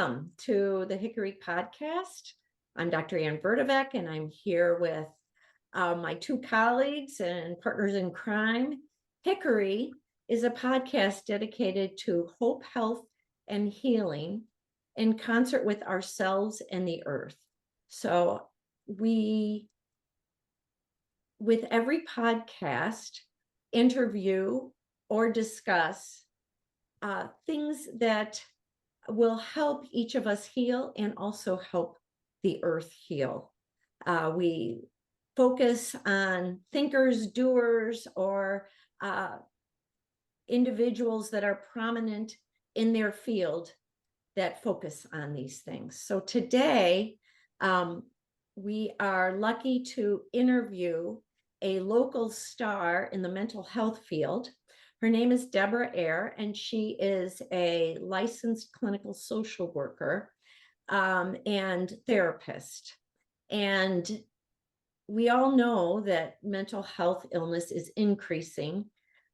welcome to the Hickory podcast. I'm Dr. Ann Vertivek, and I'm here with my two colleagues and partners in crime. Hickory is a podcast dedicated to hope, health, and healing in concert with ourselves and the earth. So we, with every podcast, interview or discuss things that will help each of us heal and also help the earth heal. We focus on thinkers, doers, or individuals that are prominent in their field that focus on these things. So today, we are lucky to interview a local star in the mental health field. Her name is Debra Ayer, and she is a licensed clinical social worker and therapist. And we all know that mental health illness is increasing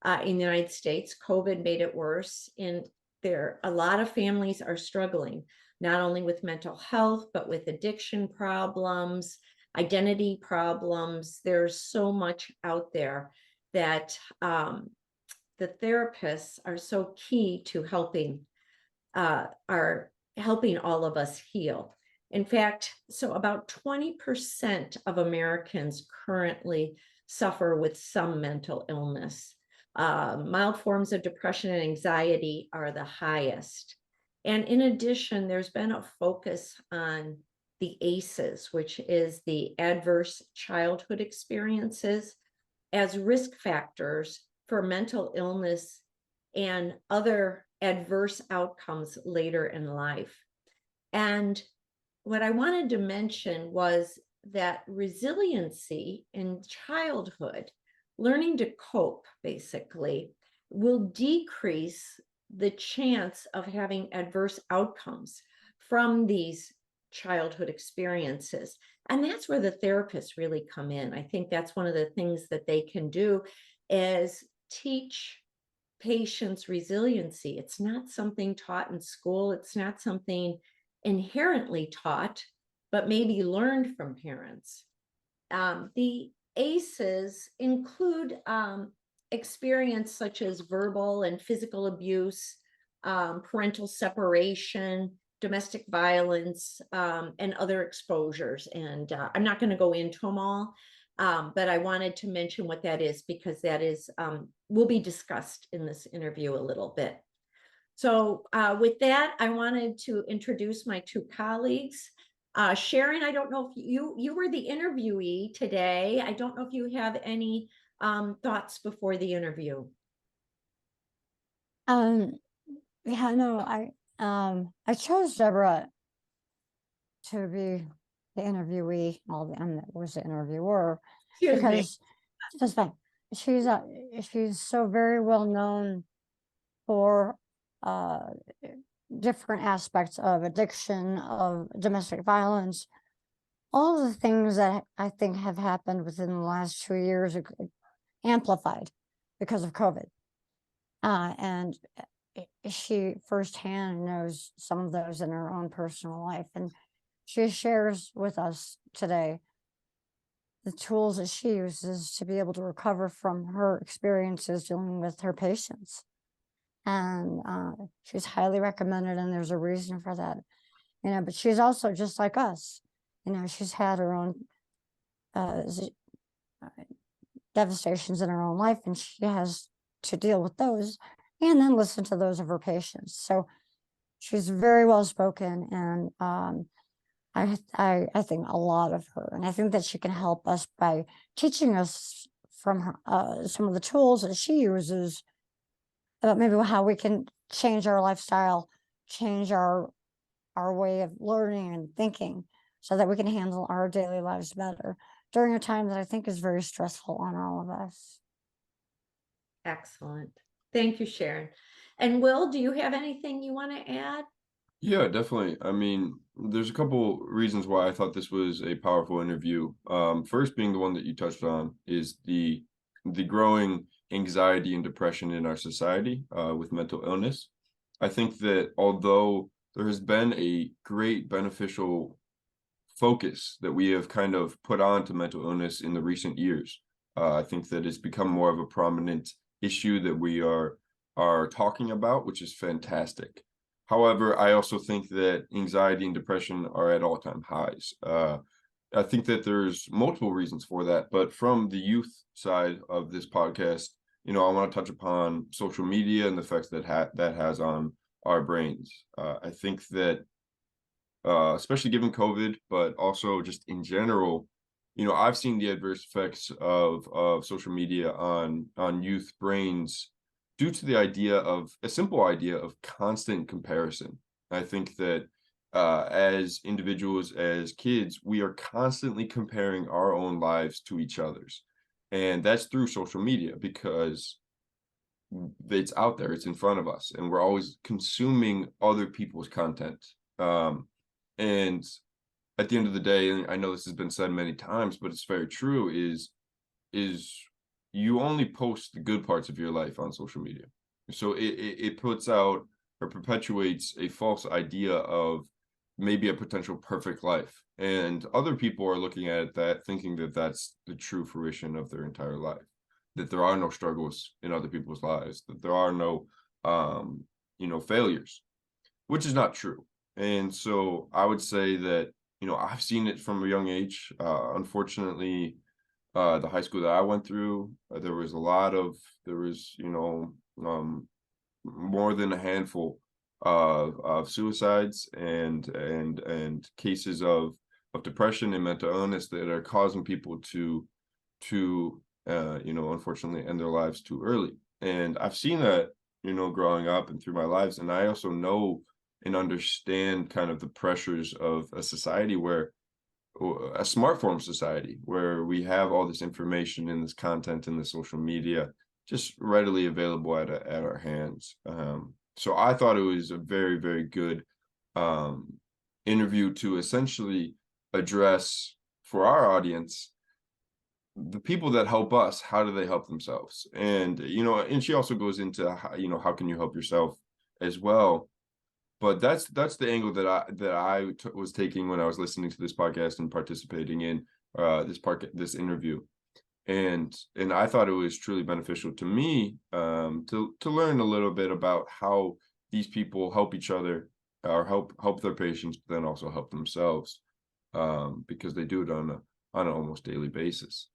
in the United States. COVID made it worse, and a lot of families are struggling, not only with mental health, but with addiction problems, identity problems. There's so much out there that the therapists are so key to helping all of us heal. In fact, so about 20% of Americans currently suffer with some mental illness. Mild forms of depression and anxiety are the highest. And in addition, there's been a focus on the ACEs, which is the adverse childhood experiences, as risk factors for mental illness and other adverse outcomes later in life. And what I wanted to mention was that resiliency in childhood, learning to cope, basically, will decrease the chance of having adverse outcomes from these childhood experiences. And that's where the therapists really come in. I think that's one of the things that they can do is teach patients resiliency. It's not something taught in school. It's not something inherently taught, but maybe learned from parents. The ACEs include experience such as verbal and physical abuse, parental separation, domestic violence, and other exposures. And I'm not going to go into them all, but I wanted to mention what that is because that is will be discussed in this interview a little bit. So with that, I wanted to introduce my two colleagues. Sharon, I don't know if you were the interviewee today. I don't know if you have any thoughts before the interview. Yeah, no, I chose Debra to be the interviewee. Was the interviewer because just like she's so very well known for different aspects of addiction, of domestic violence, all the things that I think have happened within the last 2 years, amplified because of COVID. And she firsthand knows some of those in her own personal life. And she shares with us today the tools that she uses to be able to recover from her experiences dealing with her patients. And she's highly recommended, and there's a reason for that, but she's also just like us, she's had her own devastations in her own life, and she has to deal with those and then listen to those of her patients. So she's very well spoken, and I think a lot of her, and I think that she can help us by teaching us from her some of the tools that she uses about maybe how we can change our lifestyle, change our way of learning and thinking so that we can handle our daily lives better during a time that I think is very stressful on all of us. Excellent. Thank you, Sharon. And Will, do you have anything you want to add? Yeah, definitely. I mean, there's a couple reasons why I thought this was a powerful interview. First being the one that you touched on is the growing anxiety and depression in our society with mental illness. I think that although there has been a great beneficial focus that we have kind of put on to mental illness in the recent years. I think that it's become more of a prominent issue that we are talking about, which is fantastic. However, I also think that anxiety and depression are at all-time highs. I think that there's multiple reasons for that, but from the youth side of this podcast, I want to touch upon social media and the effects that has on our brains. I think that especially given COVID, but also just in general, I've seen the adverse effects of social media on youth brains due to the idea of a simple idea of constant comparison. I think that as individuals, as kids, we are constantly comparing our own lives to each other's. And that's through social media because it's out there, it's in front of us, and we're always consuming other people's content. And at the end of the day, and I know this has been said many times, but it's very true, is you only post the good parts of your life on social media. So it puts out or perpetuates a false idea of maybe a potential perfect life. And other people are looking at that thinking that that's the true fruition of their entire life, that there are no struggles in other people's lives, that there are no failures, which is not true. And so I would say that, I've seen it from a young age. Unfortunately, the high school that I went through, there was more than a handful of suicides and cases of depression and mental illness that are causing people to unfortunately end their lives too early. And I've seen that, growing up and through my lives. And I also know and understand kind of the pressures of a society a smartphone society, where we have all this information and this content and the social media just readily available at our hands. So I thought it was a very, very good interview to essentially address for our audience the people that help us. How do they help themselves? And and she also goes into how can you help yourself as well. But that's the angle that I was taking when I was listening to this podcast and participating in this interview, and I thought it was truly beneficial to me to learn a little bit about how these people help each other or help their patients, but then also help themselves because they do it on an almost daily basis.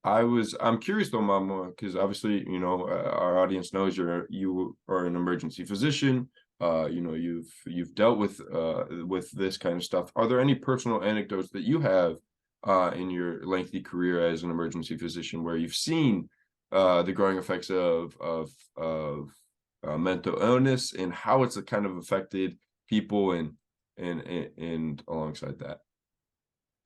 I'm curious though, Mama, because obviously, our audience knows you are an emergency physician. You've dealt with this kind of stuff. Are there any personal anecdotes that you have in your lengthy career as an emergency physician where you've seen the growing effects of mental illness and how it's kind of affected people and alongside that?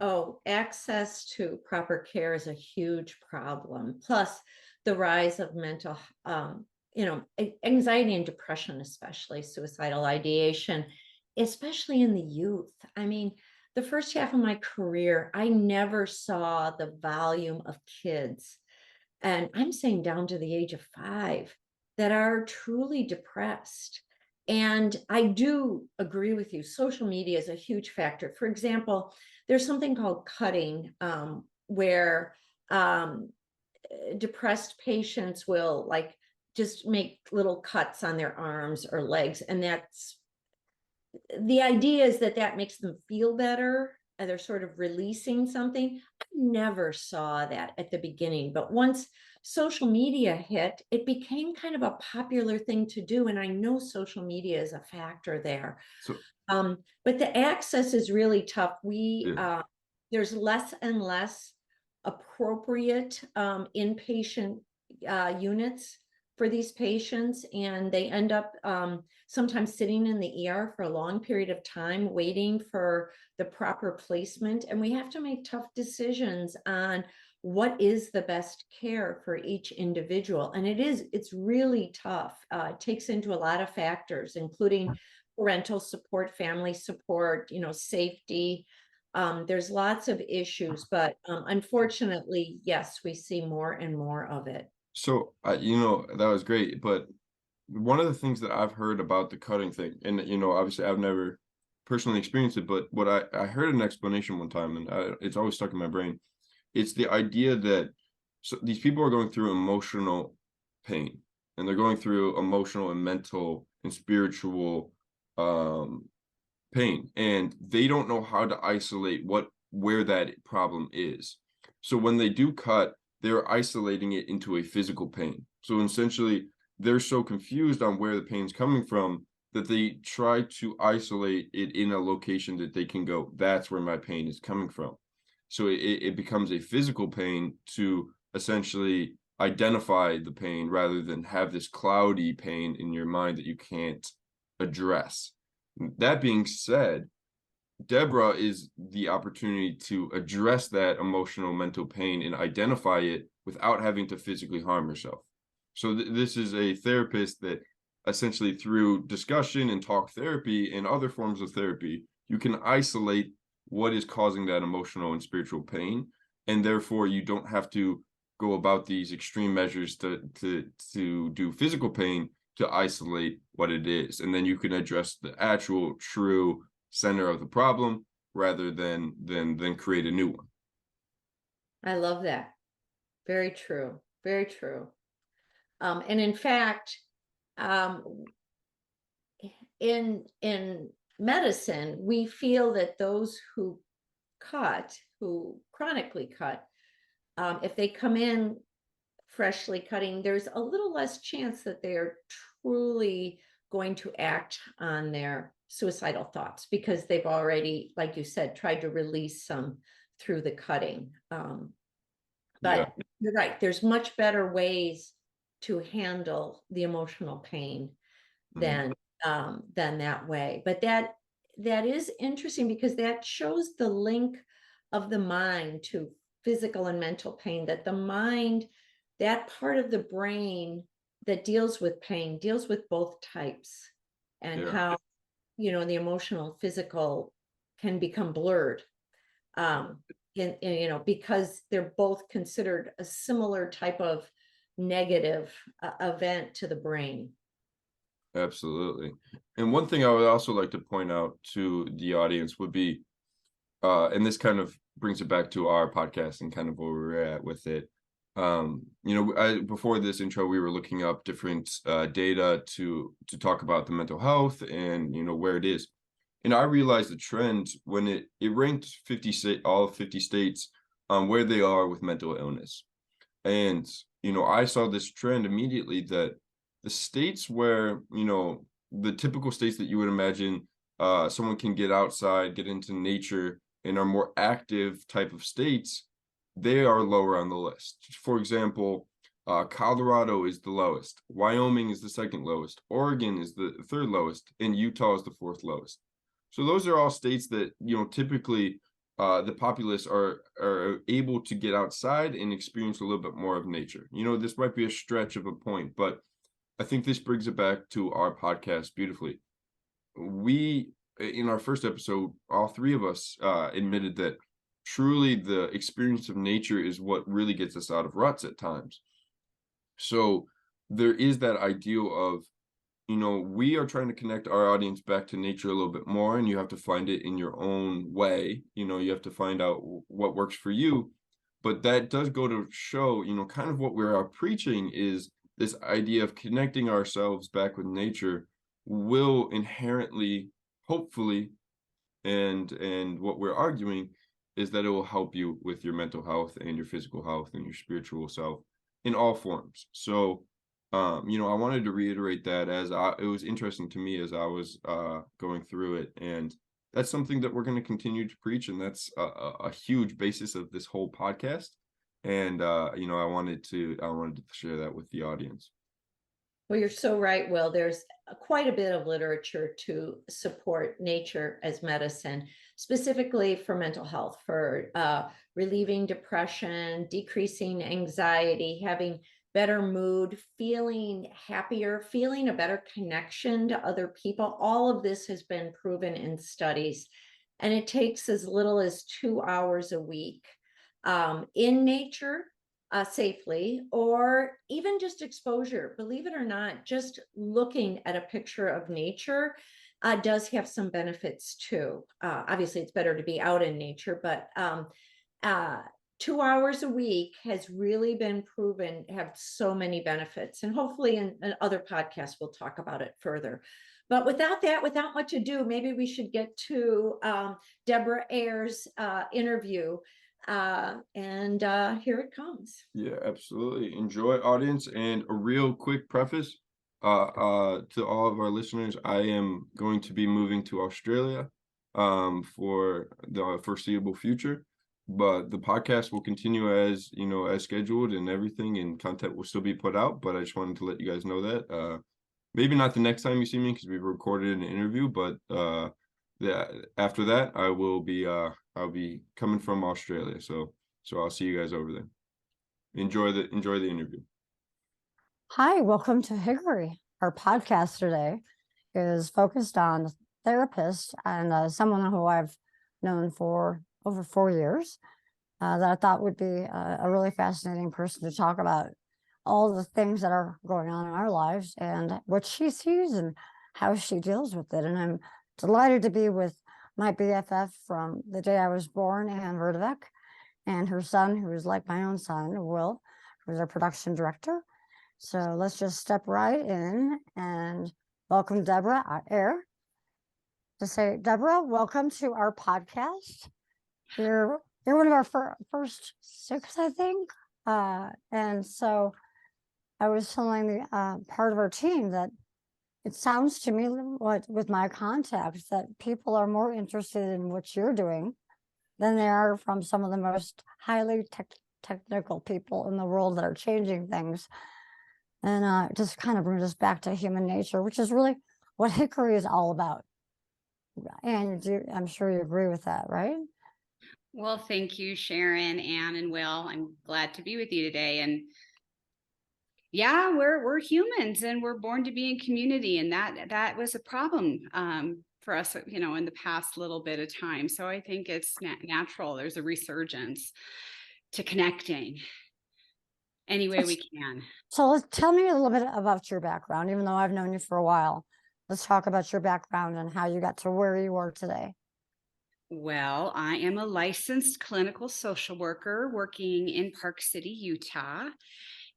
Oh, access to proper care is a huge problem. Plus, the rise of mental, anxiety and depression, especially suicidal ideation, especially in the youth. I mean, the first half of my career, I never saw the volume of kids, and I'm saying down to the age of 5, that are truly depressed. And I do agree with you. Social media is a huge factor. For example, there's something called cutting, where depressed patients will just make little cuts on their arms or legs. And that's the idea, is that makes them feel better and they're sort of releasing something. I never saw that at the beginning, but once social media hit, it became kind of a popular thing to do. And I know social media is a factor there. So But the access is really tough. yeah. There's less and less appropriate inpatient units for these patients, and they end up sometimes sitting in the ER for a long period of time waiting for the proper placement. And we have to make tough decisions on what is the best care for each individual. And it's really tough. It takes into a lot of factors, including parental support, family support, safety. There's lots of issues, but unfortunately, yes, we see more and more of it. So that was great, but one of the things that I've heard about the cutting thing, and obviously I've never personally experienced it, but what I heard an explanation one time, and it's always stuck in my brain. It's the idea that these people are going through emotional pain, and they're going through emotional and mental and spiritual pain, and they don't know how to isolate where that problem is. So when they do cut, they're isolating it into a physical pain. So essentially, they're so confused on where the pain's coming from that they try to isolate it in a location that they can go, that's where my pain is coming from. So it becomes a physical pain to essentially identify the pain rather than have this cloudy pain in your mind that you can't address. That being said, Debra is the opportunity to address that emotional mental pain and identify it without having to physically harm yourself. So this is a therapist that essentially through discussion and talk therapy and other forms of therapy, you can isolate what is causing that emotional and spiritual pain. And therefore you don't have to go about these extreme measures to do physical pain to isolate what it is. And then you can address the actual true center of the problem rather than create a new one. I love that. Very true. Very true. And in fact, in medicine, we feel that those who chronically cut, if they come in freshly cutting, there's a little less chance that they are truly going to act on their suicidal thoughts because they've already, like you said, tried to release some through the cutting. But you're right, there's much better ways to handle the emotional pain than that way. But that is interesting because that shows the link of the mind to physical and mental pain, that the mind, that part of the brain that deals with pain, deals with both types, and how, the emotional, physical can become blurred. Because they're both considered a similar type of negative event to the brain. Absolutely. And one thing I would also like to point out to the audience would be, and this kind of brings it back to our podcast and kind of where we're at with it. Before this intro, we were looking up different data to talk about the mental health and, where it is. And I realized the trend when it ranked all 50 states on where they are with mental illness. And, I saw this trend immediately that the states where, the typical states that you would imagine someone can get outside, get into nature, and are more active type of states, they are lower on the list. For example, Colorado is the lowest, Wyoming is the second lowest, Oregon is the third lowest, and Utah is the fourth lowest. So those are all states that, typically the populace are able to get outside and experience a little bit more of nature. This might be a stretch of a point, but I think this brings it back to our podcast beautifully. We, in our first episode, all three of us admitted that truly the experience of nature is what really gets us out of ruts at times. So there is that ideal of, we are trying to connect our audience back to nature a little bit more, and you have to find it in your own way. You have to find out what works for you. But that does go to show, kind of what we're preaching is this idea of connecting ourselves back with nature will inherently, hopefully, and what we're arguing is that it will help you with your mental health and your physical health and your spiritual self in all forms. So I wanted to reiterate that as it was interesting to me as I was going through it, and that's something that we're going to continue to preach, and that's a huge basis of this whole podcast. And I wanted to share that with the audience. Well, you're so right, Will. There's quite a bit of literature to support nature as medicine, specifically for mental health, for relieving depression, decreasing anxiety, having better mood, feeling happier, feeling a better connection to other people. All of this has been proven in studies, and it takes as little as 2 hours a week in nature. safely, or even just exposure. Believe it or not, just looking at a picture of nature does have some benefits too. Obviously, it's better to be out in nature, but 2 hours a week has really been proven to have so many benefits. And hopefully in other podcasts, we'll talk about it further. But without much ado, maybe we should get to Debra Ayer's interview. And here it comes. Yeah, absolutely. Enjoy, audience. And a real quick preface to all of our listeners, I am going to be moving to Australia for the foreseeable future. But the podcast will continue as, you know, as scheduled, and everything, and content will still be put out. But I just wanted to let you guys know that. Maybe not the next time you see me because we've recorded an interview, but after that I will be I'll be coming from Australia. So I'll see you guys over there. Enjoy the interview. Hi, welcome to Hickory. Our podcast today is focused on therapists and someone who I've known for over 4 years that I thought would be a really fascinating person to talk about all the things that are going on in our lives and what she sees and how she deals with it. And I'm delighted to be with my BFF from the day I was born, Ann Verdevec, and her son, who is like my own son, Will, who's our production director. So let's just step right in and welcome Debra Ayer. To say, Debra, welcome to our podcast. You're one of our first 6, I think. And so I was telling the part of our team that it sounds to me, with my contacts, that people are more interested in what you're doing than they are from some of the most highly technical people in the world that are changing things. And it just kind of brings us back to human nature, which is really what Hickory is all about. And I'm sure you agree with that, right? Well, thank you, Sharon, Ann, and Will. I'm glad to be with you today. And yeah, we're humans and we're born to be in community, and that was a problem for us, you know, in the past little bit of time. So I think it's natural. There's a resurgence to connecting any way we can. So tell me a little bit about your background, even though I've known you for a while. Let's talk about your background and how you got to where you are today. Well, I am a licensed clinical social worker working in Park City, Utah.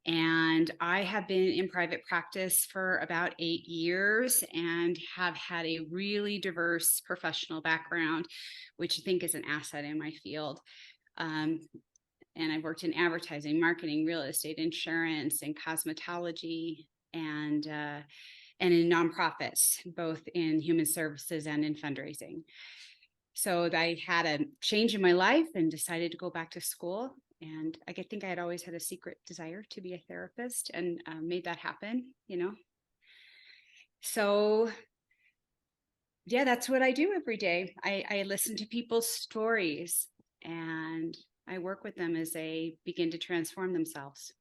And I have been in private practice for about 8 years and have had a really diverse professional background, which I think is an asset in my field. And I've worked in advertising, marketing, real estate, insurance, and cosmetology, and in nonprofits, both in human services and in fundraising. So I had a change in my life and decided to go back to school. And I think I had always had a secret desire to be a therapist, and made that happen, you know. So yeah, that's what I do every day. I listen to people's stories and I work with them as they begin to transform themselves.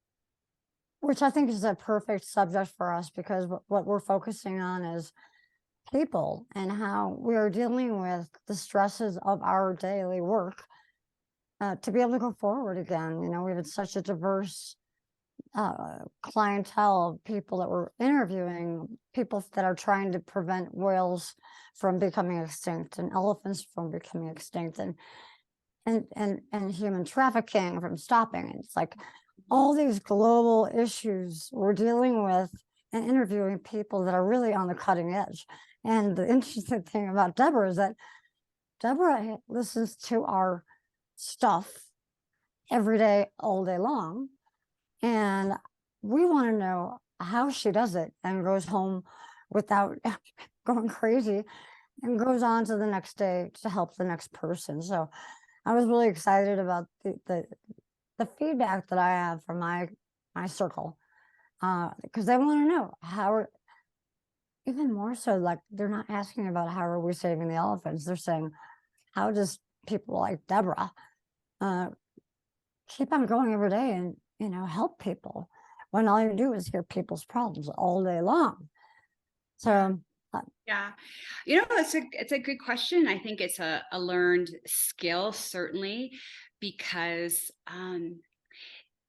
Which I think is a perfect subject for us, because what we're focusing on is people and how we are dealing with the stresses of our daily work to be able to go forward again. You know, we have such a diverse clientele of people that we're interviewing, people that are trying to prevent whales from becoming extinct and elephants from becoming extinct, and human trafficking from stopping. And it's like all these global issues we're dealing with and interviewing people that are really on the cutting edge. And the interesting thing about Debra is that Debra listens to our stuff every day, all day long. And we want to know how she does it and goes home without going crazy and goes on to the next day to help the next person. So I was really excited about the feedback that I have from my circle, because they want to know how, even more so, like they're not asking about how are we saving the elephants. They're saying, how does people like Debra keep on going every day and, you know, help people when all you do is hear people's problems all day long. So yeah, you know, it's a good question. I think it's a learned skill, certainly, because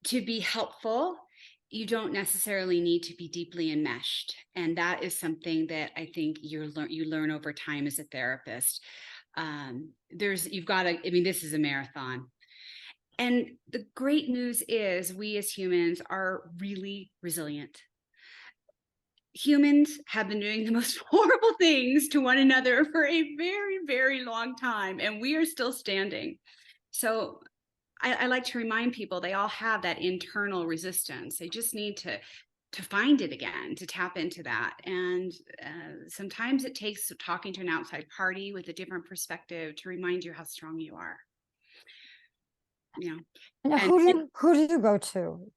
to be helpful, you don't necessarily need to be deeply enmeshed. And that is something that I think you learn over time as a therapist. You've got to, I mean, this is a marathon. And the great news is we as humans are really resilient. Humans have been doing the most horrible things to one another for a very, very long time, and we are still standing. So I like to remind people they all have that internal resistance. They just need to find it again, to tap into that. And sometimes it takes talking to an outside party with a different perspective to remind you how strong you are. Now, And who do you go to?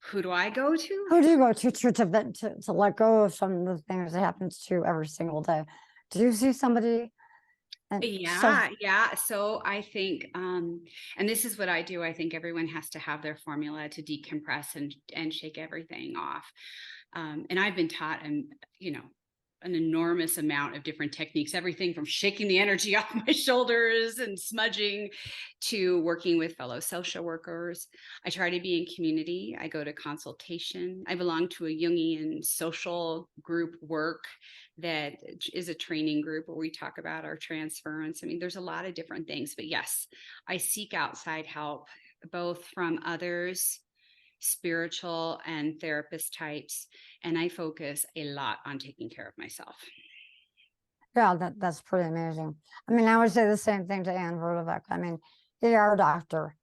who do I go to? Who do you go to let go of some of the things that happens to you every single day? Do you see somebody? And Yeah. So I think, and this is what I do. I think everyone has to have their formula to decompress and shake everything off. And I've been taught, an enormous amount of different techniques, everything from shaking the energy off my shoulders and smudging to working with fellow social workers. I try to be in community. I go to consultation. I belong to a Jungian social group work that is a training group where we talk about our transference. I mean, there's a lot of different things, but yes, I seek outside help, both from others, spiritual and therapist types, and I focus a lot on taking care of myself. Yeah, that's pretty amazing. I mean, I would say the same thing to Ann Rudovec. I mean, ER doctor,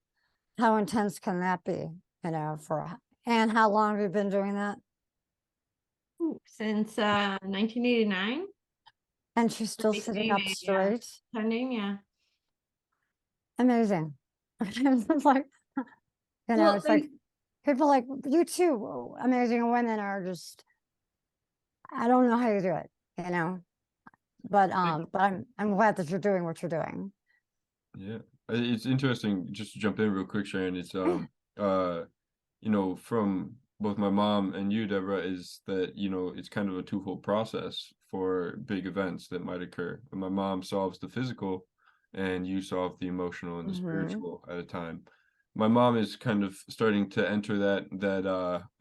how intense can that be? And how long have you been doing that? Since 1989. And she's still sitting up straight. Pending, yeah. Amazing. It's like, it's like people like you too. Amazing women are just, I don't know how you do it, but I'm glad that you're doing what you're doing. Yeah, it's interesting. Just to jump in real quick, Sharon. It's from both my mom and you, Deborah, is that it's kind of a twofold process for big events that might occur. And my mom solves the physical, and you solve the emotional and the spiritual at a time. My mom is kind of starting to enter that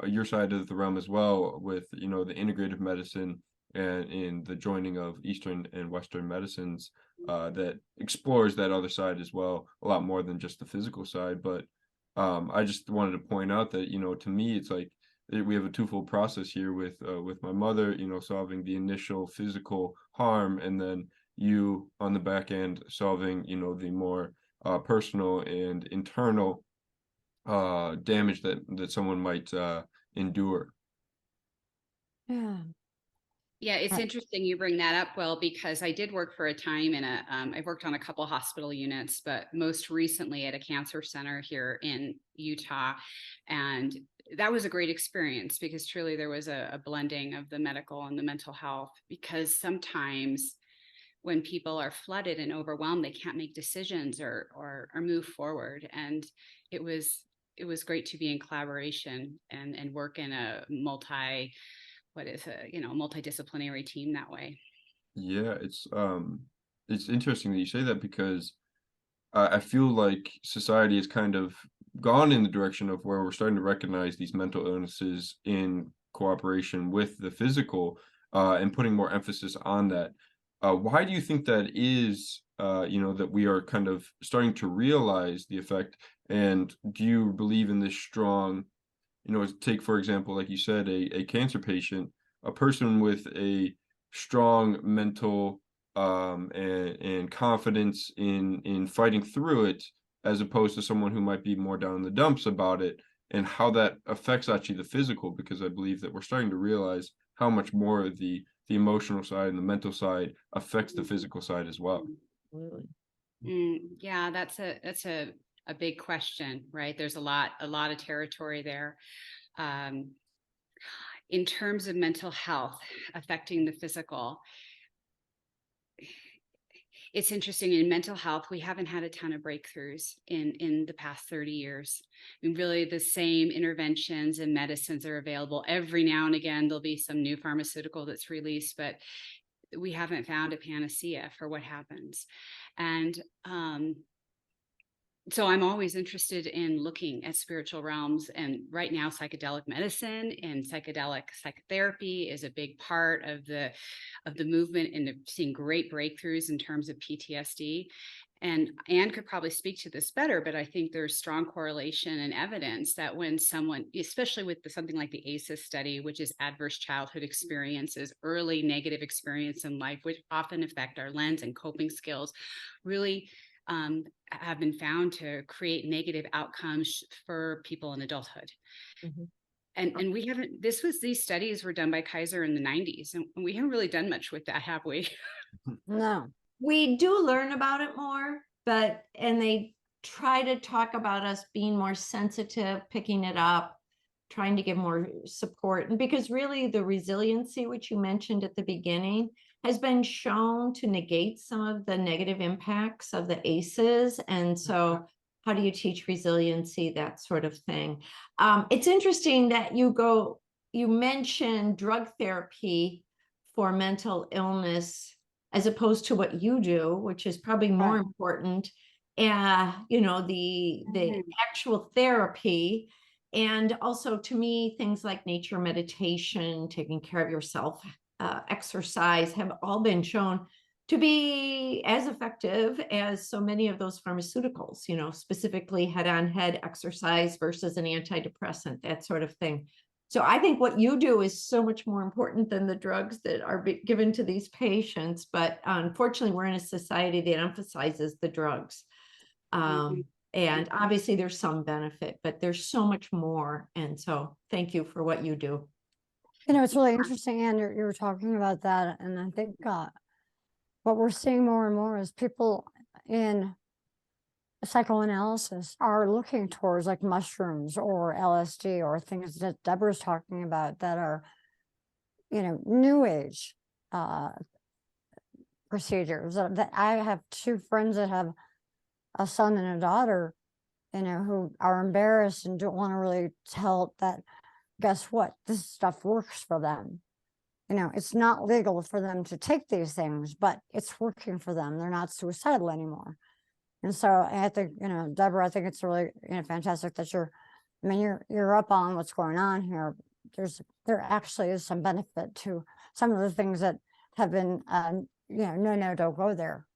your side of the realm as well, with the integrative medicine and in the joining of Eastern and Western medicines that explores that other side as well, a lot more than just the physical side. But I just wanted to point out that to me it's like we have a twofold process here with my mother, solving the initial physical harm, and then you on the back end solving the more personal and internal damage that someone might endure. Yeah, it's interesting you bring that up, Will, because I did work for a time I worked on a couple hospital units, but most recently at a cancer center here in Utah. And that was a great experience because truly there was a blending of the medical and the mental health, because sometimes when people are flooded and overwhelmed, they can't make decisions or move forward. And it was great to be in collaboration and work in a multidisciplinary team that way. Yeah, it's interesting that you say that, because I feel like society has kind of gone in the direction of where we're starting to recognize these mental illnesses in cooperation with the physical, and putting more emphasis on that. Why do you think that is, that we are kind of starting to realize the effect? And do you believe in this strong, take, for example, like you said, a cancer patient, a person with a strong mental and confidence in fighting through it, as opposed to someone who might be more down in the dumps about it, and how that affects actually the physical? Because I believe that we're starting to realize how much more the emotional side and the mental side affects the physical side as well. Yeah, that's a big question, right? There's a lot of territory there. In terms of mental health affecting the physical, it's interesting. In mental health, we haven't had a ton of breakthroughs in the past 30 years. I mean, really the same interventions and medicines are available. Every now and again, there'll be some new pharmaceutical that's released, but we haven't found a panacea for what happens. And so I'm always interested in looking at spiritual realms, and right now psychedelic medicine and psychedelic psychotherapy is a big part of the movement, and seeing great breakthroughs in terms of PTSD. And Anne could probably speak to this better, but I think there's strong correlation and evidence that when someone, especially with something like the ACEs study, which is adverse childhood experiences, early negative experience in life, which often affect our lens and coping skills, really have been found to create negative outcomes for people in adulthood. Mhm. And we haven't, these studies were done by Kaiser in the 90s, and we haven't really done much with that, have we? No. We do learn about it more, and they try to talk about us being more sensitive, picking it up, trying to give more support. And because really the resiliency, which you mentioned at the beginning, has been shown to negate some of the negative impacts of the ACEs. And so how do you teach resiliency, that sort of thing? It's interesting that you mentioned drug therapy for mental illness as opposed to what you do, which is probably more Right. important. The actual therapy, and also to me, things like nature meditation, taking care of yourself, exercise, have all been shown to be as effective as so many of those pharmaceuticals, specifically head-on head exercise versus an antidepressant, that sort of thing. So I think what you do is so much more important than the drugs that are given to these patients. But unfortunately, we're in a society that emphasizes the drugs. And obviously there's some benefit, but there's so much more. And so thank you for what you do. It's really interesting, Anne, you were talking about that. And I think what we're seeing more and more is people in psychoanalysis are looking towards like mushrooms or LSD or things that Debra's talking about that are, new age procedures. That I have two friends that have a son and a daughter, who are embarrassed and don't want to really tell that, guess what? This stuff works for them. It's not legal for them to take these things, but it's working for them. They're not suicidal anymore. And so I think, Debra, I think it's really, fantastic that you're up on what's going on here. There actually is some benefit to some of the things that have been, no, don't go there,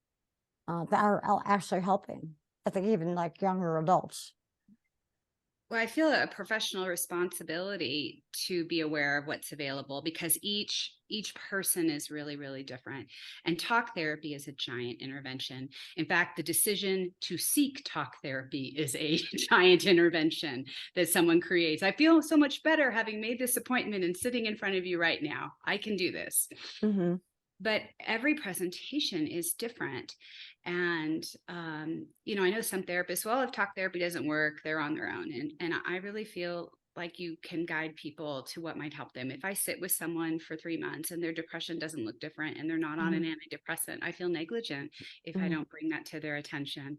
that are actually helping. I think even like younger adults. Well, I feel a professional responsibility to be aware of what's available, because each person is really, really different. And talk therapy is a giant intervention. In fact, the decision to seek talk therapy is a giant intervention that someone creates. I feel so much better having made this appointment and sitting in front of you right now. I can do this. Mm-hmm. But every presentation is different. And, I know some therapists, well, if talk therapy doesn't work, they're on their own. And I really feel like you can guide people to what might help them. If I sit with someone for 3 months and their depression doesn't look different and they're not on an antidepressant, I feel negligent if I don't bring that to their attention.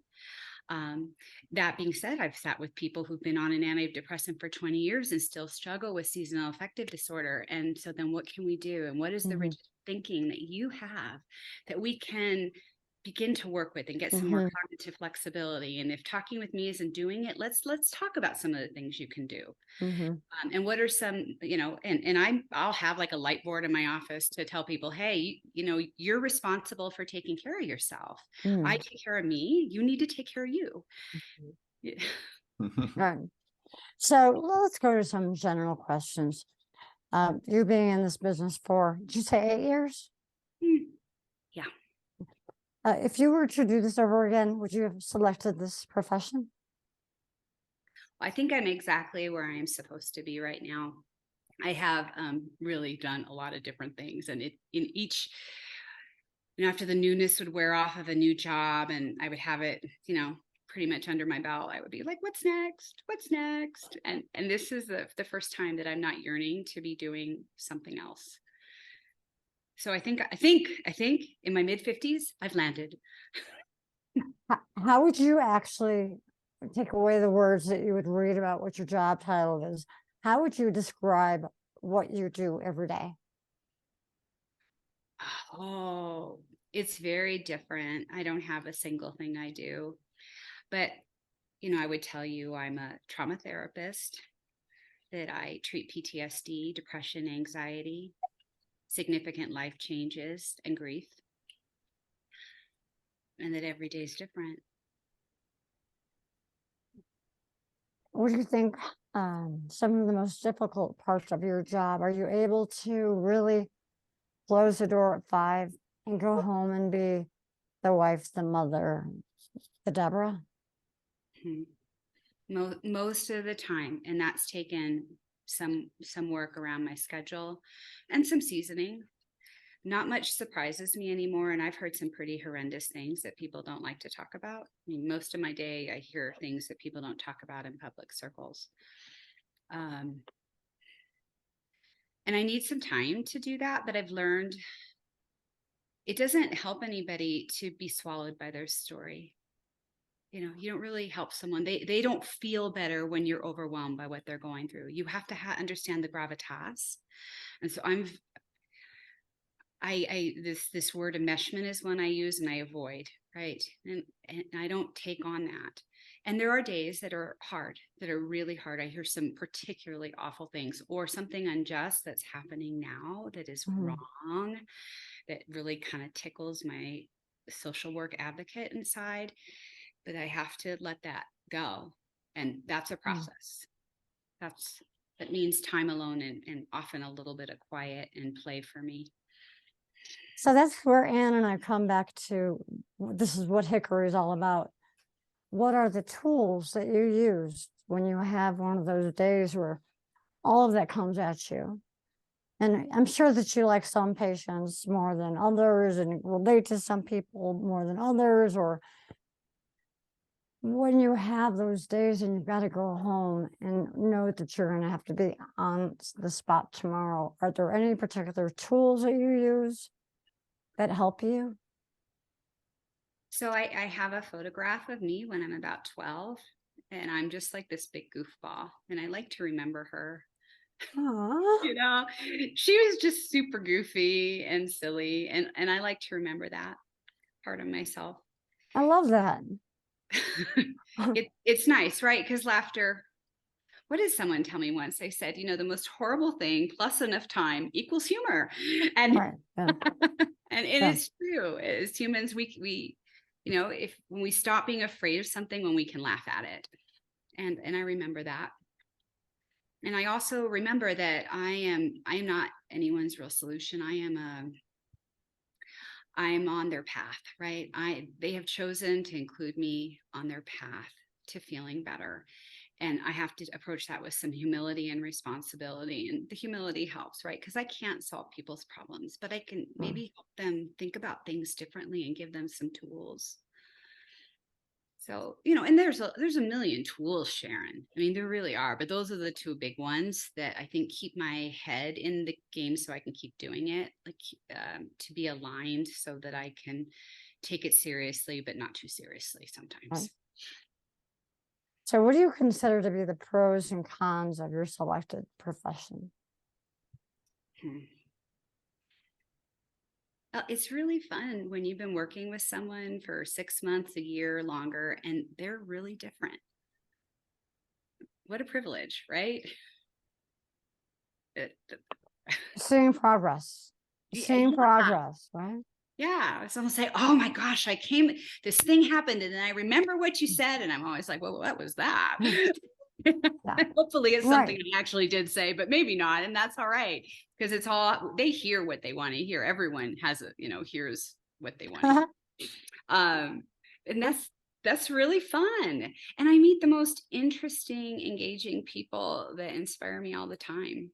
That being said, I've sat with people who've been on an antidepressant for 20 years and still struggle with seasonal affective disorder. And so then what can we do? And what is the rigid thinking that you have that we can begin to work with and get some more cognitive flexibility? And if talking with me isn't doing it, let's talk about some of the things you can do. And what are some, and I'll have like a light board in my office to tell people, hey, you're responsible for taking care of yourself. I take care of me. You need to take care of you. Right. So let's go to some general questions. You being in this business for, did you say 8 years? Yeah. If you were to do this over again, would you have selected this profession? I think I'm exactly where I am supposed to be right now. I have really done a lot of different things, and in each, after the newness would wear off of a new job and I would have it, pretty much under my belt, I would be like, what's next? What's next? And this is the first time that I'm not yearning to be doing something else. So I think in my mid-50s, I've landed. How would you actually take away the words that you would read about what your job title is? How would you describe what you do every day? Oh, it's very different. I don't have a single thing I do, but I would tell you I'm a trauma therapist, that I treat PTSD, depression, anxiety, significant life changes, and grief, and that every day is different. What do you think some of the most difficult parts of your job? Are you able to really close the door at 5 and go home and be the wife, the mother, the Deborah? Most of the time, and that's taken some work around my schedule and some seasoning. Not much surprises me anymore, and I've heard some pretty horrendous things that people don't like to talk about. I mean, most of my day I hear things that people don't talk about in public circles. And I need some time to do that, but I've learned it doesn't help anybody to be swallowed by their story. You don't really help someone. They don't feel better when you're overwhelmed by what they're going through. You have to understand the gravitas. And so this word enmeshment is one I use and I avoid, right? And I don't take on that. And there are days that are hard, that are really hard. I hear some particularly awful things or something unjust that's happening now that is wrong, that really kind of tickles my social work advocate inside. But I have to let that go. And that's a process. That means time alone and often a little bit of quiet and play for me. So that's where Ann and I come back to, this is what Hickory is all about. What are the tools that you use when you have one of those days where all of that comes at you? And I'm sure that you like some patients more than others and relate to some people more than others, or when you have those days and you've got to go home and know that you're going to have to be on the spot tomorrow, are there any particular tools that you use that help you? So I have a photograph of me when I'm about 12, and I'm just like this big goofball, and I like to remember her. Aww. She was just super goofy and silly, and I like to remember that part of myself. I love that. It's nice, right? Because laughter, what did someone tell me once? They said, the most horrible thing plus enough time equals humor. And Right. Yeah. and it is true. As humans, we when we stop being afraid of something, when we can laugh at it. And I remember that. And I also remember that I am not anyone's real solution. I am on their path, right? They have chosen to include me on their path to feeling better. And I have to approach that with some humility and responsibility. And the humility helps, right? Because I can't solve people's problems, but I can maybe help them think about things differently and give them some tools. So, and there's a million tools, Sharon. I mean, there really are, but those are the two big ones that I think keep my head in the game so I can keep doing it, like to be aligned so that I can take it seriously, but not too seriously sometimes. Right. So what do you consider to be the pros and cons of your selected profession? It's really fun when you've been working with someone for 6 months, a year, longer, and they're really different. What a privilege, right? Seeing progress. Seeing progress, right? Yeah. Someone say, oh my gosh, this thing happened. And then I remember what you said. And I'm always like, well, what was that? Yeah. Hopefully it's something I actually did say, but maybe not. And that's all right. Because they hear what they want to hear. Everyone hears what they want to hear. And that's really fun. And I meet the most interesting, engaging people that inspire me all the time.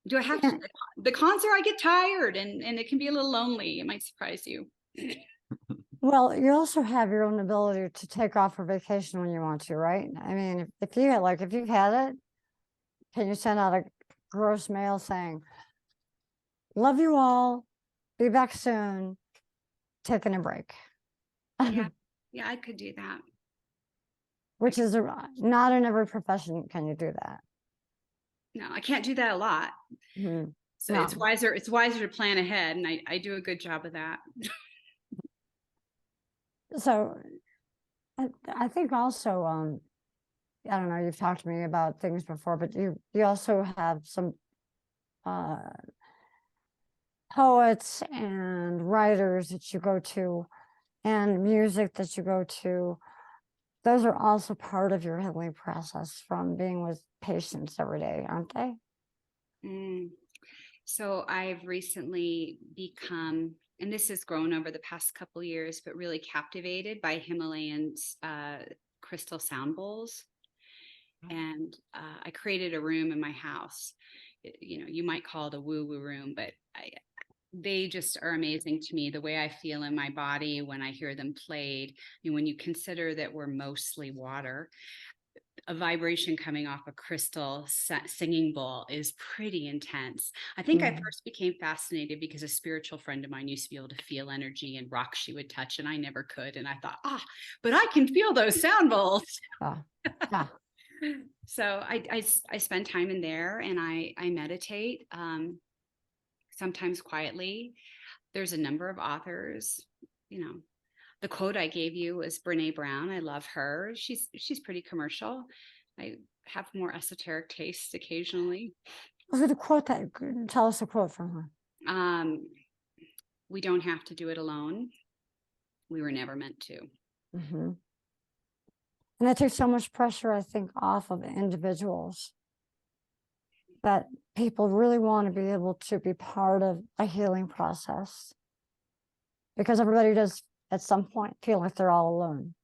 Do I have to? The cons are I get tired and it can be a little lonely. It might surprise you. Well, you also have your own ability to take off for vacation when you want to, right? I mean, if you've had it, can you send out a gross mail saying, love you all, be back soon, taking a break? Yeah, I could do that. Which is not in every profession can you do that. No, I can't do that a lot. Mm-hmm. So no. It's wiser to plan ahead, and I do a good job of that. So I think also, I don't know, you've talked to me about things before, but you also have some poets and writers that you go to and music that you go to. Those are also part of your healing process from being with patients every day, aren't they? Mm. So I've recently become, and this has grown over the past couple years, but really captivated by Himalayan crystal sound bowls. And I created a room in my house. You know, you might call it a woo-woo room, but they just are amazing to me. The way I feel in my body when I hear them played. When you consider that we're mostly water, a vibration coming off a crystal singing bowl is pretty intense. I think I first became fascinated because a spiritual friend of mine used to be able to feel energy and rocks she would touch, and I never could. And I thought, but I can feel those sound bowls. Yeah. So I spend time in there, and I meditate, sometimes quietly. There's a number of authors, the quote I gave you was Brene Brown. I love her. She's pretty commercial. I have more esoteric tastes occasionally. The quote tell us a quote from her. We don't have to do it alone. We were never meant to. Mm-hmm. And that takes so much pressure, I think, off of individuals, that people really want to be able to be part of a healing process, because everybody does at some point feel like they're all alone.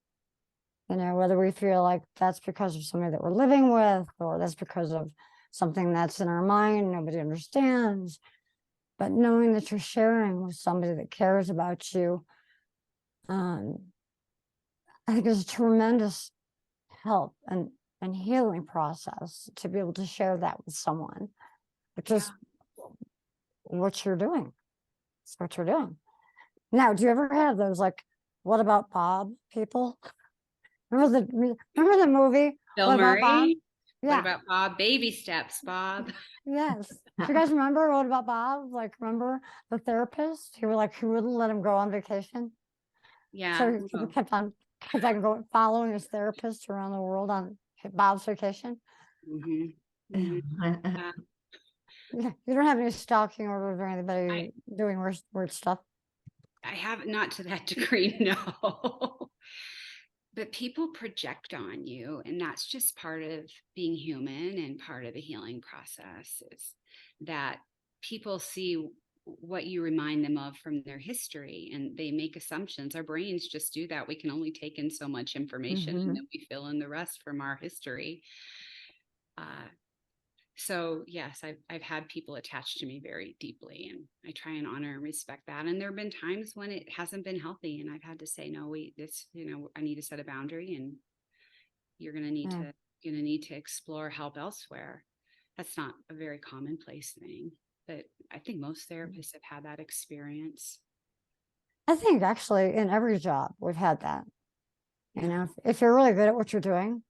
Whether we feel like that's because of somebody that we're living with, or that's because of something that's in our mind nobody understands. But knowing that you're sharing with somebody that cares about you, I think is a tremendous help and healing process to be able to share that with someone, which is what you're doing. It's what you're doing. Now, do you ever have those, like, what about Bob people? Remember the movie? Bill What Murray? About Bob? Yeah. What about Bob? Baby steps, Bob. Yes. Do you guys remember What About Bob? Like, remember the therapist? He wouldn't let him go on vacation. Yeah. So he kept on going, following his therapist around the world on Bob's vacation. Mm-hmm. Mm-hmm. Yeah. You don't have any stalking orders or anybody doing weird stuff? I have, not to that degree, no. But people project on you, and that's just part of being human and part of the healing process, is that people see what you remind them of from their history, and they make assumptions. Our brains just do that. We can only take in so much information, and then we fill in the rest from our history. So yes, I've had people attached to me very deeply, and I try and honor and respect that. And there have been times when it hasn't been healthy, and I've had to say, no, I need to set a boundary, and you're going to need to explore help elsewhere. That's not a very commonplace thing, but I think most therapists have had that experience. I think actually in every job we've had that. If you're really good at what you're doing,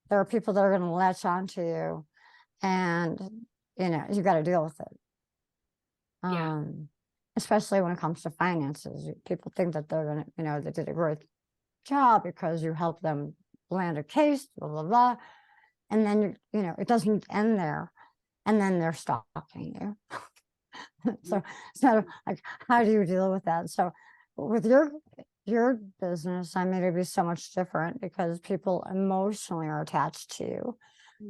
there are people that are going to latch on to you, and you got to deal with it. Especially when it comes to finances, people think that they're going to, they did a great job because you helped them land a case, blah blah blah, and then it doesn't end there, and then they're stalking you. So like, how do you deal with that? So with your business, I mean, it'd be so much different because people emotionally are attached to you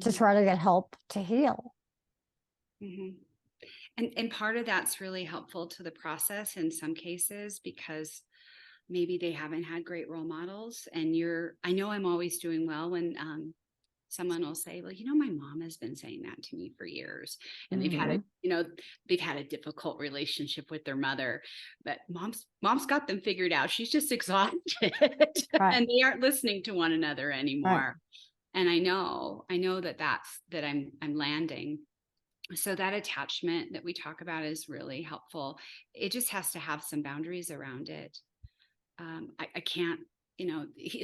to try to get help to heal. And part of that's really helpful to the process in some cases, because maybe they haven't had great role models. And I know I'm always doing well when someone will say, well, my mom has been saying that to me for years, and they've had a difficult relationship with their mother, but mom's got them figured out. She's just exhausted. Right. And they aren't listening to one another anymore. Right. And I know that I'm landing. So that attachment that we talk about is really helpful. It just has to have some boundaries around it. I can't,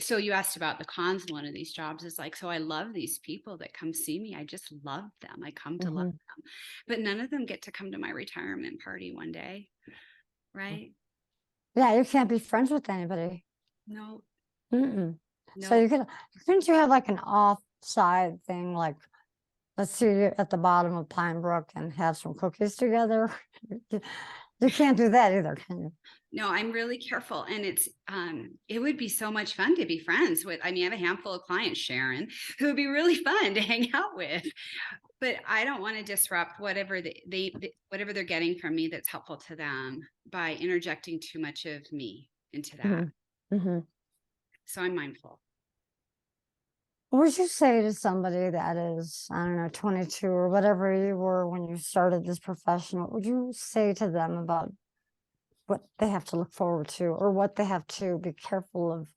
so you asked about the cons. One of these jobs is like, so I love these people that come see me. I just love them. I come to love them, but none of them get to come to my retirement party one day. Right. Yeah. You can't be friends with anybody. No. So No, couldn't you have like an offside thing, like, let's see you at the bottom of Pine Brook and have some cookies together? You can't do that either, can you? no, I'm really careful. And it would be so much fun to be friends with. I mean, I have a handful of clients, Sharon, who would be really fun to hang out with. But I don't want to disrupt whatever whatever they're getting from me that's helpful to them by interjecting too much of me into that. Mm-hmm. So I'm mindful. What would you say to somebody that is, I don't know, 22 or whatever you were when you started this profession? What would you say to them about what they have to look forward to, or what they have to be careful of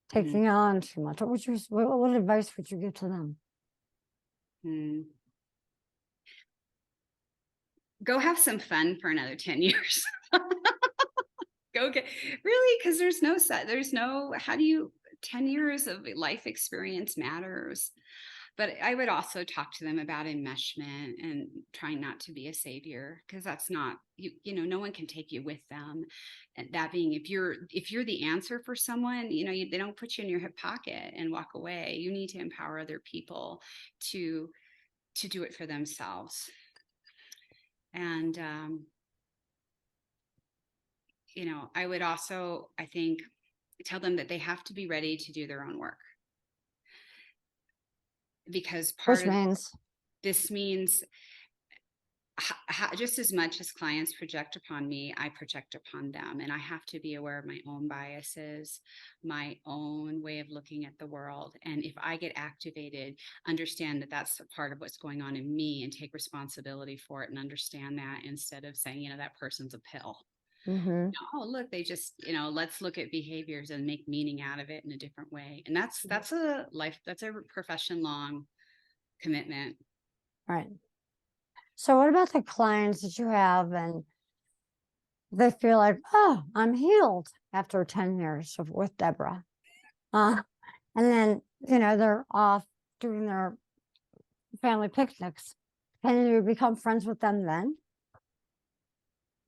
taking on too much? What advice would you give to them? Go have some fun for another 10 years. Go get really, because there's no, how do you, 10 years of life experience matters. But I would also talk to them about enmeshment and trying not to be a savior, because that's not, no one can take you with them. And that being, if you're the answer for someone, they don't put you in your hip pocket and walk away. You need to empower other people to do it for themselves. And I would also, I think, tell them that they have to be ready to do their own work, because this means just as much as clients project upon me, I project upon them, and I have to be aware of my own biases, my own way of looking at the world. And if I get activated, understand that that's a part of what's going on in me, and take responsibility for it, and understand that, instead of saying, that person's a pill. Mm-hmm. Oh, look, they just, let's look at behaviors and make meaning out of it in a different way. And that's a profession long commitment. Right. So what about the clients that you have and they feel like, oh, I'm healed after 10 years with Debra. And then, they're off doing their family picnics. Can you become friends with them then?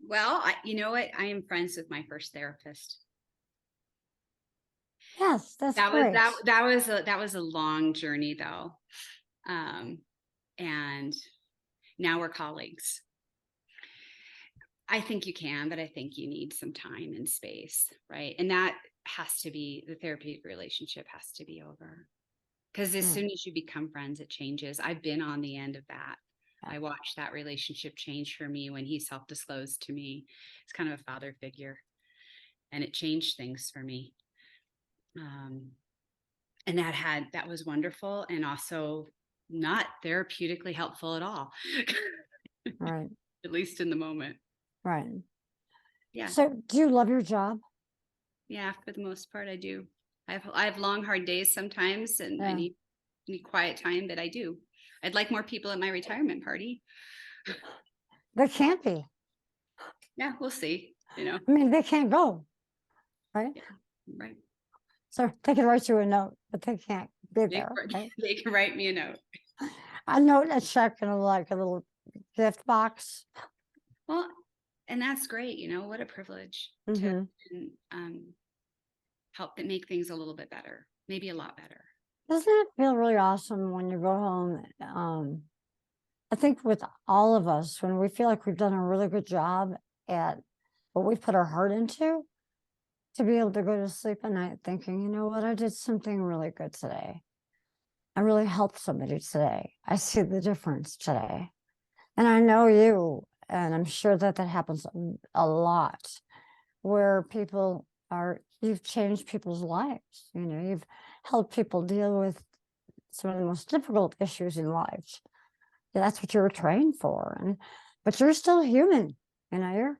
Well, you know what? I am friends with my first therapist. Yes, that's great. That was a long journey though. And now we're colleagues. I think you can, but I think you need some time and space, right? And that has to be, the therapeutic relationship has to be over. Because as soon as you become friends, it changes. I've been on the end of that. I watched that relationship change for me when he self-disclosed to me. It's kind of a father figure, and it changed things for me. And that was wonderful, and also not therapeutically helpful at all. Right. At least in the moment. Right. Yeah. So do you love your job? Yeah, for the most part, I do. I have long, hard days sometimes, and I need quiet time, but I do. I'd like more people at my retirement party. There can't be. Yeah, we'll see. I mean, they can't go, right? Yeah, right. So they can write you a note, but they can't be there. Right? They can write me a note. A note, a check, and like a little gift box. Well, and that's great. What a privilege Mm-hmm. to help make things a little bit better, maybe a lot better. Doesn't it feel really awesome when you go home? I think with all of us, when we feel like we've done a really good job at what we put our heart into, to be able to go to sleep at night thinking, you know what, I did something really good today. I really helped somebody today. I see the difference today. And I know you, and I'm sure that happens a lot, where you've changed people's lives. You've helped people deal with some of the most difficult issues in life. That's what you were trained for. But you're still human, you're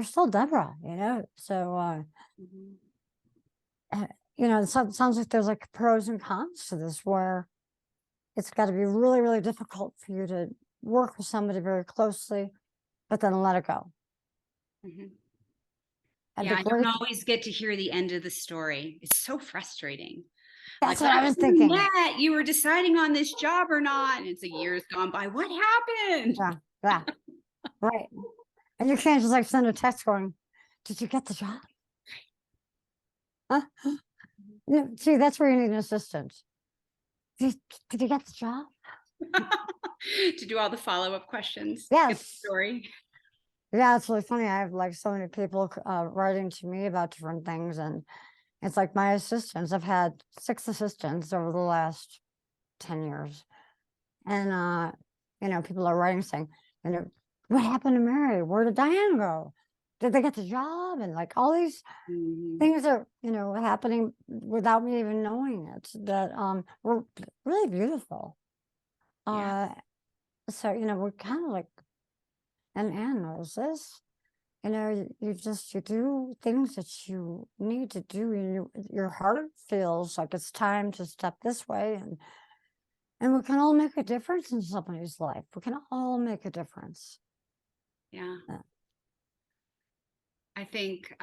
still Debra, so it sounds like there's like pros and cons to this, where it's got to be really, really difficult for you to work with somebody very closely, but then let it go. Yeah, I don't always get to hear the end of the story. It's so frustrating. That's what I was thinking. You were deciding on this job or not, and it's a year's gone by. What happened? Yeah, right. And you can't just send a text going, "Did you get the job?" Huh? No, see, that's where you need an assistant. Did you get the job? To do all the follow-up questions. Yes. Get the story. Yeah, it's really funny. I have like so many people writing to me about different things, and it's like my assistants. I've had 6 assistants over the last 10 years, and people are writing saying, what happened to Mary? Where did Diane go? Did they get the job? And like all these Mhm. things are happening without me even knowing it, that were really beautiful. Yeah. So we're kind of like, and Anne knows this. You do things that you need to do, and your heart feels like it's time to step this way, and we can all make a difference in somebody's life. We can all make a difference. Yeah. Yeah. I think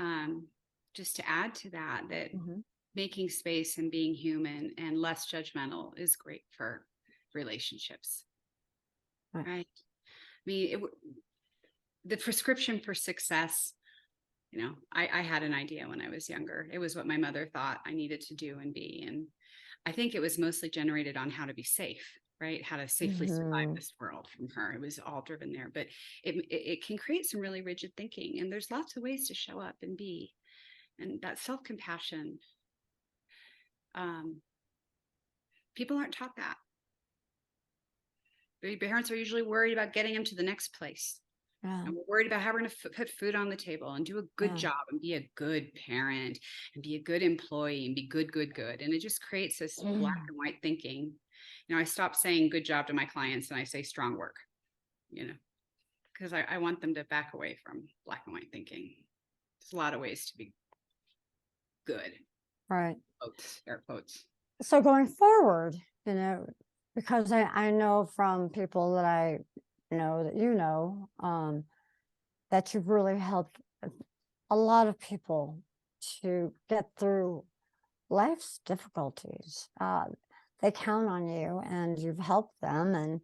just to add to that, that Mhm. making space and being human and less judgmental is great for relationships. Right. Right. I mean, the prescription for success, I had an idea when I was younger. It was what my mother thought I needed to do and be. And I think it was mostly generated on how to be safe, right? How to safely survive Mhm. this world from her. It was all driven there, but it can create some really rigid thinking. And there's lots of ways to show up and be. And that self-compassion, people aren't taught that. Parents are usually worried about getting them to the next place. Yeah. And we're worried about how we're going to put food on the table and do a good Yeah. job and be a good parent and be a good employee and be good. And it just creates this black and white thinking. I stopped saying good job to my clients and I say strong work, because I want them to back away from black and white thinking. There's a lot of ways to be good. Right. Quotes, air quotes. So going forward, because I know from people that I know that that you've really helped a lot of people to get through life's difficulties. They count on you, and you've helped them. And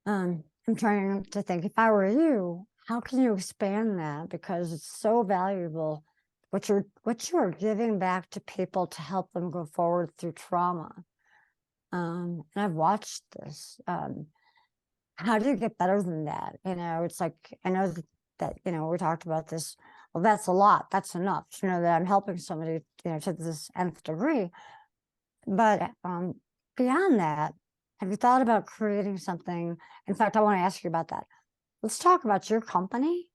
I'm trying to think, if I were you, how can you expand that? Because it's so valuable what you are giving back to people to help them go forward through trauma. And I've watched this. How do you get better than that? It's like, I know that we talked about this. Well, that's a lot. That's enough. That I'm helping somebody, to this nth degree. But beyond that, have you thought about creating something? In fact, I want to ask you about that. Let's talk about your company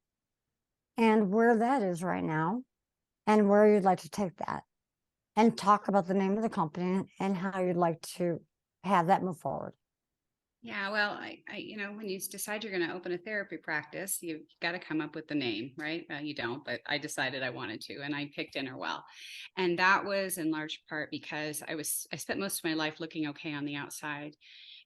and where that is right now and where you'd like to take that, and talk about the name of the company and how you'd like to have that move forward. Yeah, well, I when you decide you're going to open a therapy practice, you've got to come up with the name, right? You don't, but I decided I wanted to, and I picked Innerwell. And that was in large part because I spent most of my life looking okay on the outside.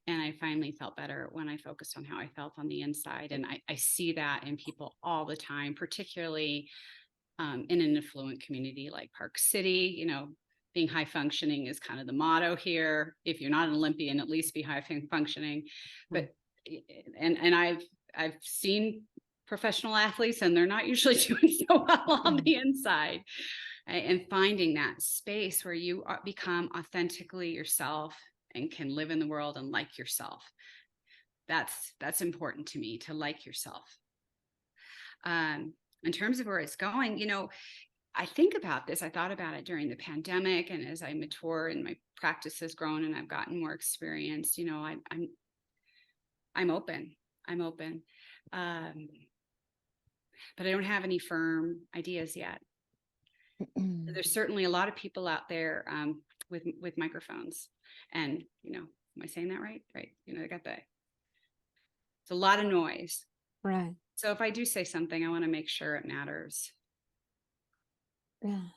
And I finally felt better when I focused on how I felt on the inside. And I see that in people all the time, particularly in an affluent community like Park City. Being high functioning is kind of the motto here. If you're not an Olympian, at least be high functioning. But and I've seen professional athletes, and they're not usually doing so well on the inside. And finding that space where you become authentically yourself and can live in the world and like yourself. That's important to me, to like yourself. In terms of where it's going, I think about this. I thought about it during the pandemic, and as I mature and my practice has grown and I've gotten more experience, I'm open. I'm open. But I don't have any firm ideas yet. There's certainly a lot of people out there with microphones, and am I saying that right? Right. They got it's a lot of noise. Right. So if I do say something, I want to make sure it matters. Yeah.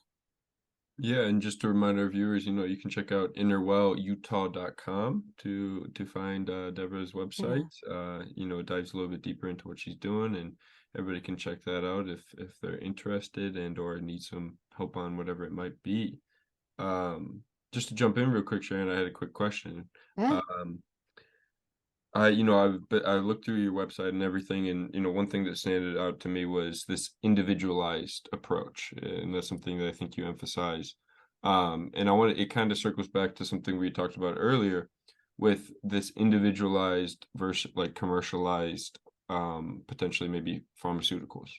Yeah, and just to remind our viewers, you can check out innerwellutah.com to find Debra's website. It dives a little bit deeper into what she's doing, and everybody can check that out if they're interested and or need some help on whatever it might be. Just to jump in real quick, Sharon, I had a quick question. Yeah. I looked through your website and everything, and one thing that stood out to me was this individualized approach, and that's something that I think you emphasize. And it kind of circles back to something we talked about earlier with this individualized versus like commercialized, potentially maybe pharmaceuticals.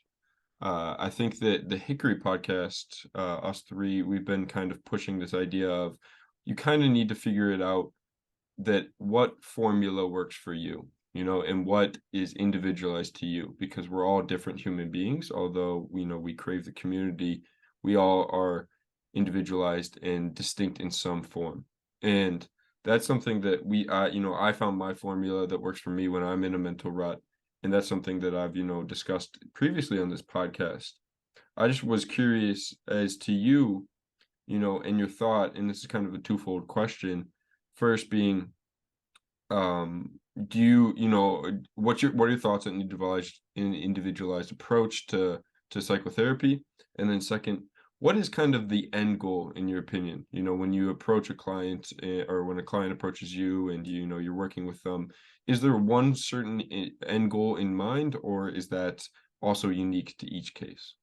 I think that the Hickory podcast, us three, we've been kind of pushing this idea of you kind of need to figure it out, that what formula works for you, and what is individualized to you, because we're all different human beings. Although we crave the community, we all are individualized and distinct in some form. And that's something that I found my formula that works for me when I'm in a mental rut. And that's something that I've, discussed previously on this podcast. I just was curious as to you, and your thought, and this is kind of a twofold question. First being, do what are your thoughts on individualized approach to psychotherapy? And then second, what is kind of the end goal in your opinion? When you approach a client, or when a client approaches you and you're working with them, is there one certain end goal in mind, or is that also unique to each case?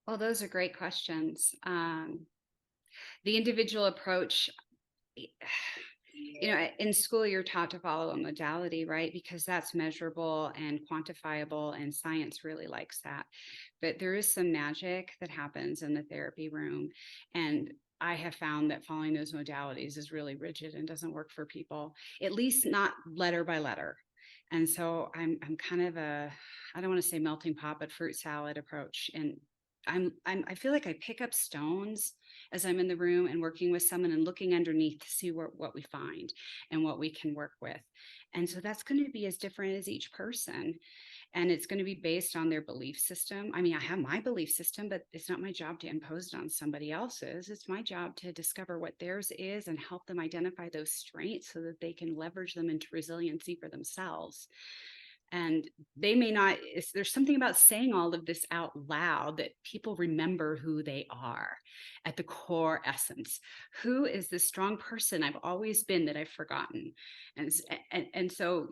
Well, those are great questions. The individual approach, in school, you're taught to follow a modality, right? Because that's measurable and quantifiable, and science really likes that. But there is some magic that happens in the therapy room. And I have found that following those modalities is really rigid and doesn't work for people, at least not letter by letter. And so I'm kind of I don't want to say melting pot, but fruit salad approach. And I feel like I pick up stones as I'm in the room and working with someone and looking underneath to see what we find and what we can work with. And so that's going to be as different as each person. And it's going to be based on their belief system. I mean, I have my belief system, but it's not my job to impose it on somebody else's. It's my job to discover what theirs is and help them identify those strengths so that they can leverage them into resiliency for themselves. And they may not, there's something about saying all of this out loud that people remember who they are at the core essence. Who is this strong person I've always been that I've forgotten? And so,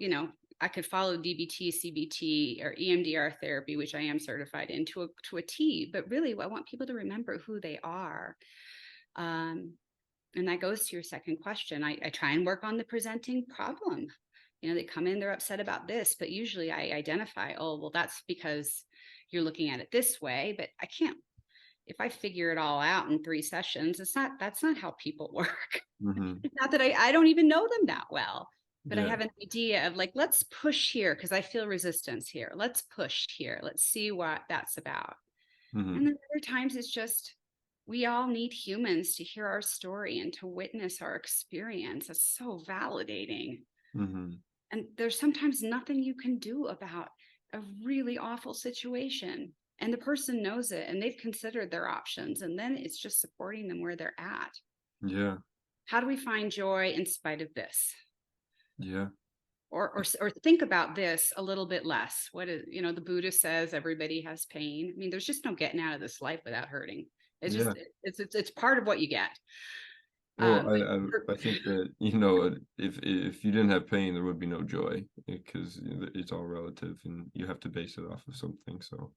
I could follow DBT, CBT, or EMDR therapy, which I am certified in, to a T, but really I want people to remember who they are. And that goes to your second question. I try and work on the presenting problem. They come in, they're upset about this, but usually I identify, oh, well, that's because you're looking at it this way, but I can't, if I figure it all out in 3 sessions, that's not how people work. Mm-hmm. It's not that I don't even know them that well, but Yeah. I have an idea of like, let's push here because I feel resistance here. Let's push here. Let's see what that's about. Mm-hmm. And then other times it's just, we all need humans to hear our story and to witness our experience. It's so validating. Mm-hmm. And there's sometimes nothing you can do about a really awful situation. And the person knows it and they've considered their options. And then it's just supporting them where they're at. Yeah. How do we find joy in spite of this? Yeah. Or think about this a little bit less. What is, the Buddha says everybody has pain. I mean, there's just no getting out of this life without hurting. It's just, it's part of what you get. Well, I think that, if you didn't have pain, there would be no joy, because it's all relative and you have to base it off of something. So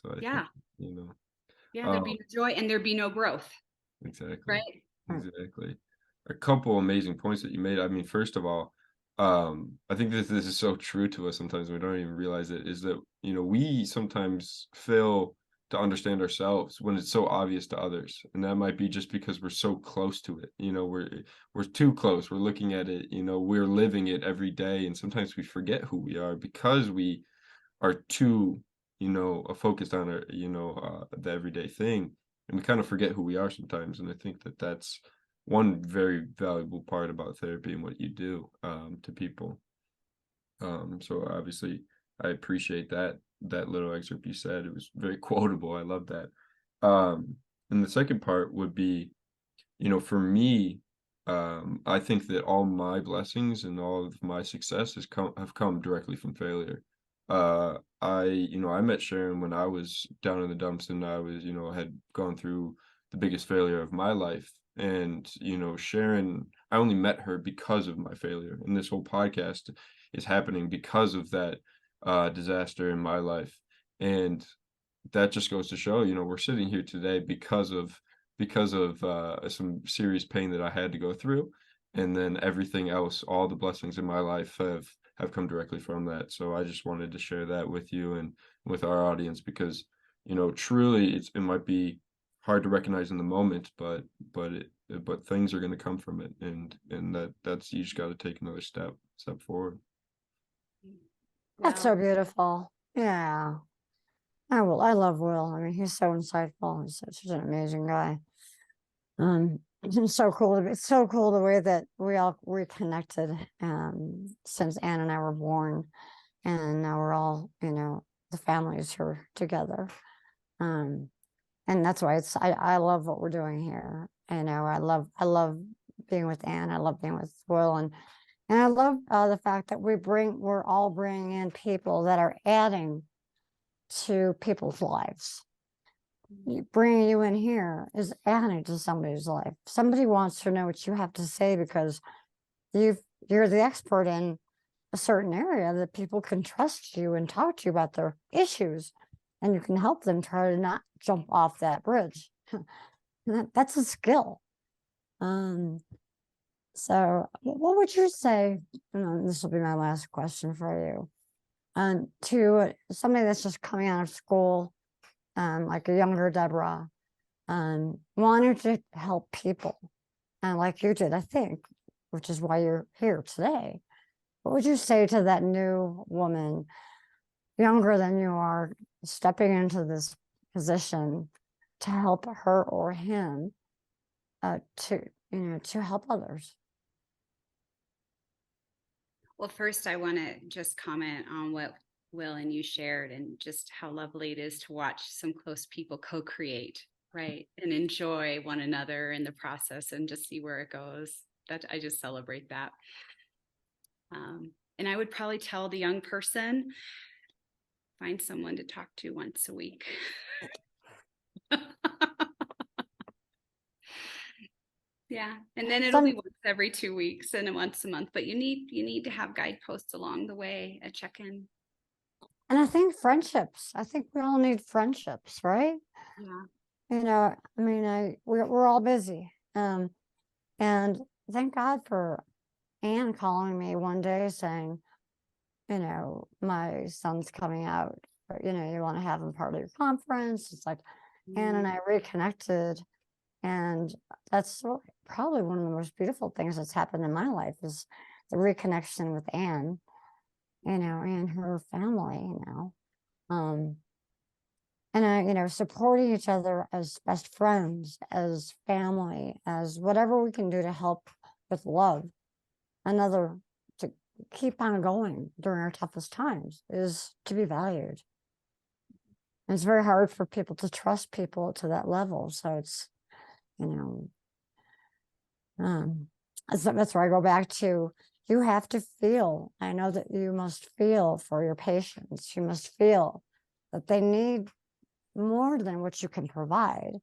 I yeah, think, there'd be no joy and there'd be no growth. Exactly. Right. Exactly. A couple amazing points that you made. I mean, first of all, I think this is so true to us sometimes we don't even realize it, is that, we sometimes fail to understand ourselves when it's so obvious to others. And that might be just because we're so close to it. We're too close. We're looking at it, we're living it every day. And sometimes we forget who we are because we are too, focused on our, the everyday thing. And we kind of forget who we are sometimes. And I think that that's one very valuable part about therapy and what you do, to people. So obviously I appreciate that little excerpt you said. It was very quotable. I love that. And the second part would be, for me, I think that all my blessings and all of my success have come directly from failure. I met Sharon when I was down in the dumps, and I was, had gone through the biggest failure of my life. And, Sharon, I only met her because of my failure. And this whole podcast is happening because of that disaster in my life. And that just goes to show, we're sitting here today because of some serious pain that I had to go through, and then everything else, all the blessings in my life have come directly from that. So I just wanted to share that with you and with our audience, because truly it might be hard to recognize in the moment, but things are going to come from it, and that's you just got to take another step forward. That's so Well, beautiful. Yeah. I love Will. I mean, he's so insightful. He's such an amazing guy. It's so cool. It's so cool the way that we all reconnected since Ann and I were born, and now we're all, the families are together. And that's why I love what we're doing here. I love being with Ann. I love being with Will, and I love the fact that we're all bringing in people that are adding to people's lives. Bringing you in here is adding to somebody's life. Somebody wants to know what you have to say because you're the expert in a certain area that people can trust you and talk to you about their issues, and you can help them try to not jump off that bridge. That's a skill. So what would you say, and this will be my last question for you, to somebody that's just coming out of school, like a younger Debra, wanted to help people, and like you did, I think, which is why you're here today. What would you say to that new woman, younger than you are, stepping into this position to help her or him, to help others? well, first I want to just comment on what Will and you shared, and just how lovely it is to watch some close people co-create, right? And enjoy one another in the process and just see where it goes. That I just celebrate that. And I would probably tell the young person, find someone to talk to once a week. Yeah. And then it'll be once every 2 weeks and once a month, but you need to have guideposts along the way, a check-in. And I think friendships. I think we all need friendships, right? Yeah. I mean, we're all busy. And thank God for Ann calling me one day saying, my son's coming out, you want to have him part of your conference. It's like Ann and I reconnected, and that's probably one of the most beautiful things that's happened in my life, is the reconnection with Ann, and her family, and supporting each other as best friends, as family, as whatever we can do to help with love. Another, to keep on going during our toughest times, is to be valued. And it's very hard for people to trust people to that level. So it's, that's where I go back to, you have to feel. I know that you must feel for your patients. You must feel that they need more than what you can provide.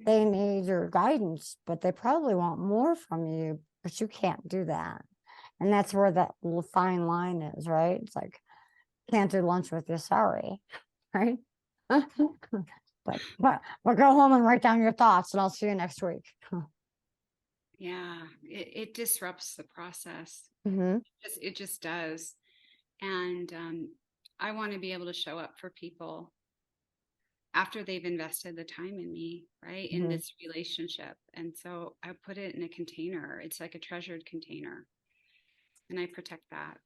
They need your guidance, but they probably want more from you, but you can't do that. And that's where that little fine line is, right? It's like, can't do lunch with you, sorry, right? but go home and write down your thoughts, and I'll see you next week. Yeah, it disrupts the process. Mm-hmm. It just does. And I want to be able to show up for people after they've invested the time in me, right? In this relationship. And so I put it in a container. It's like a treasured container. And I protect that.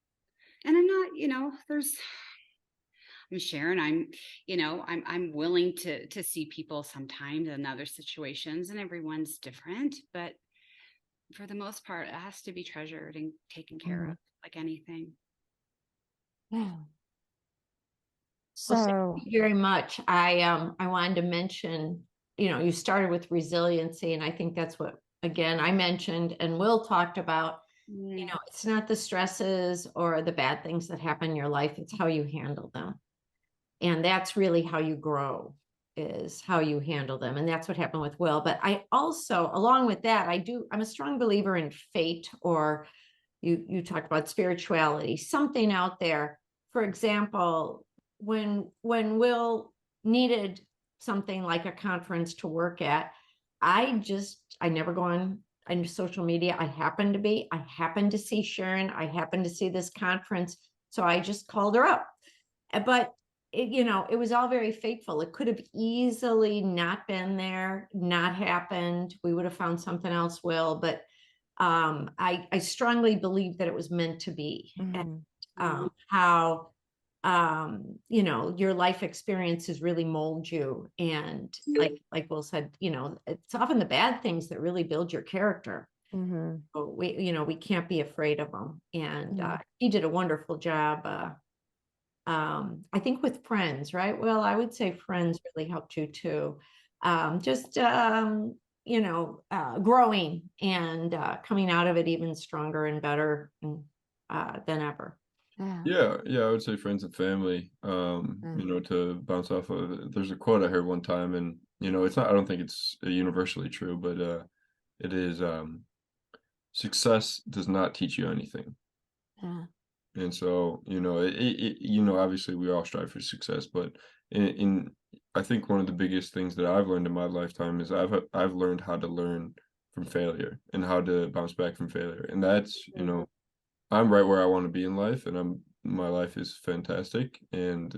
And I'm not, I'm Sharon. I'm willing to see people sometimes in other situations, and everyone's different, but for the most part, it has to be treasured and taken care of, like anything. Yeah. Well, So thank you very much. I wanted to mention, you started with resiliency, and I think that's what, again, I mentioned and Will talked about. It's not the stresses or the bad things that happen in your life, it's how you handle them. And that's really how you grow, is how you handle them. And that's what happened with Will. But I also, along with that, I'm a strong believer in fate, or you talked about spirituality, something out there. For example, when Will needed something like a conference to work at, I never go on social media. I happened to see Sharon. I happened to see this conference. So I just called her up. But it was all very fateful. It could have easily not been there, not happened. We would have found something else, Will, but I strongly believe that it was meant to be. And how your life experiences really mold you. And like Will said, it's often the bad things that really build your character. So we can't be afraid of them. And he did a wonderful job. I think with friends, right? Well, I would say friends really helped you too. Growing and coming out of it even stronger and better than ever. Yeah, I would say friends and family, to bounce off of. There's a quote I heard one time, and it's not, I don't think it's universally true, but it is, success does not teach you anything. And so, obviously we all strive for success, but I think one of the biggest things that I've learned in my lifetime is I've learned how to learn from failure and how to bounce back from failure. And that's, I'm right where I want to be in life, and my life is fantastic. And,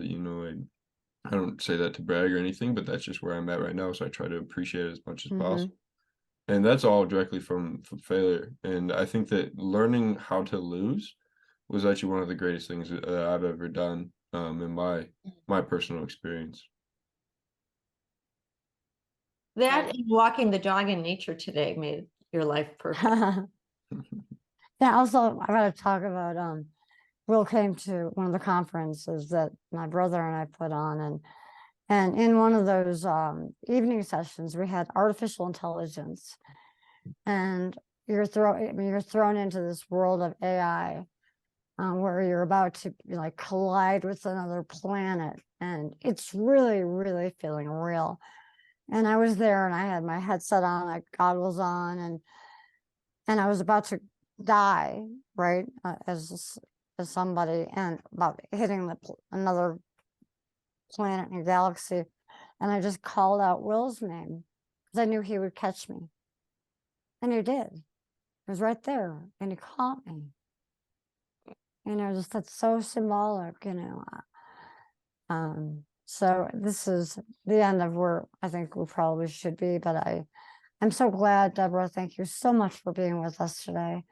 I don't say that to brag or anything, but that's just where I'm at right now. So I try to appreciate it as much as possible. And that's all directly from failure. And I think that learning how to lose was actually one of the greatest things that I've ever done in my personal experience. That and walking the dog in nature today made your life perfect. Yeah, also I gotta talk about Will came to one of the conferences that my brother and I put on, and in one of those evening sessions we had artificial intelligence, and you're thrown into this world of AI where you're about to collide with another planet, and it's really, really feeling real. And I was there, and I had my headset on, like goggles on, and I was about to die, right, as somebody, and about hitting another planet in a galaxy, and I just called out Will's name because I knew he would catch me, and he did. He was right there, and he caught me. Just that's so symbolic, So this is the end of where I think we probably should be, but I'm so glad, Deborah. Thank you so much for being with us today.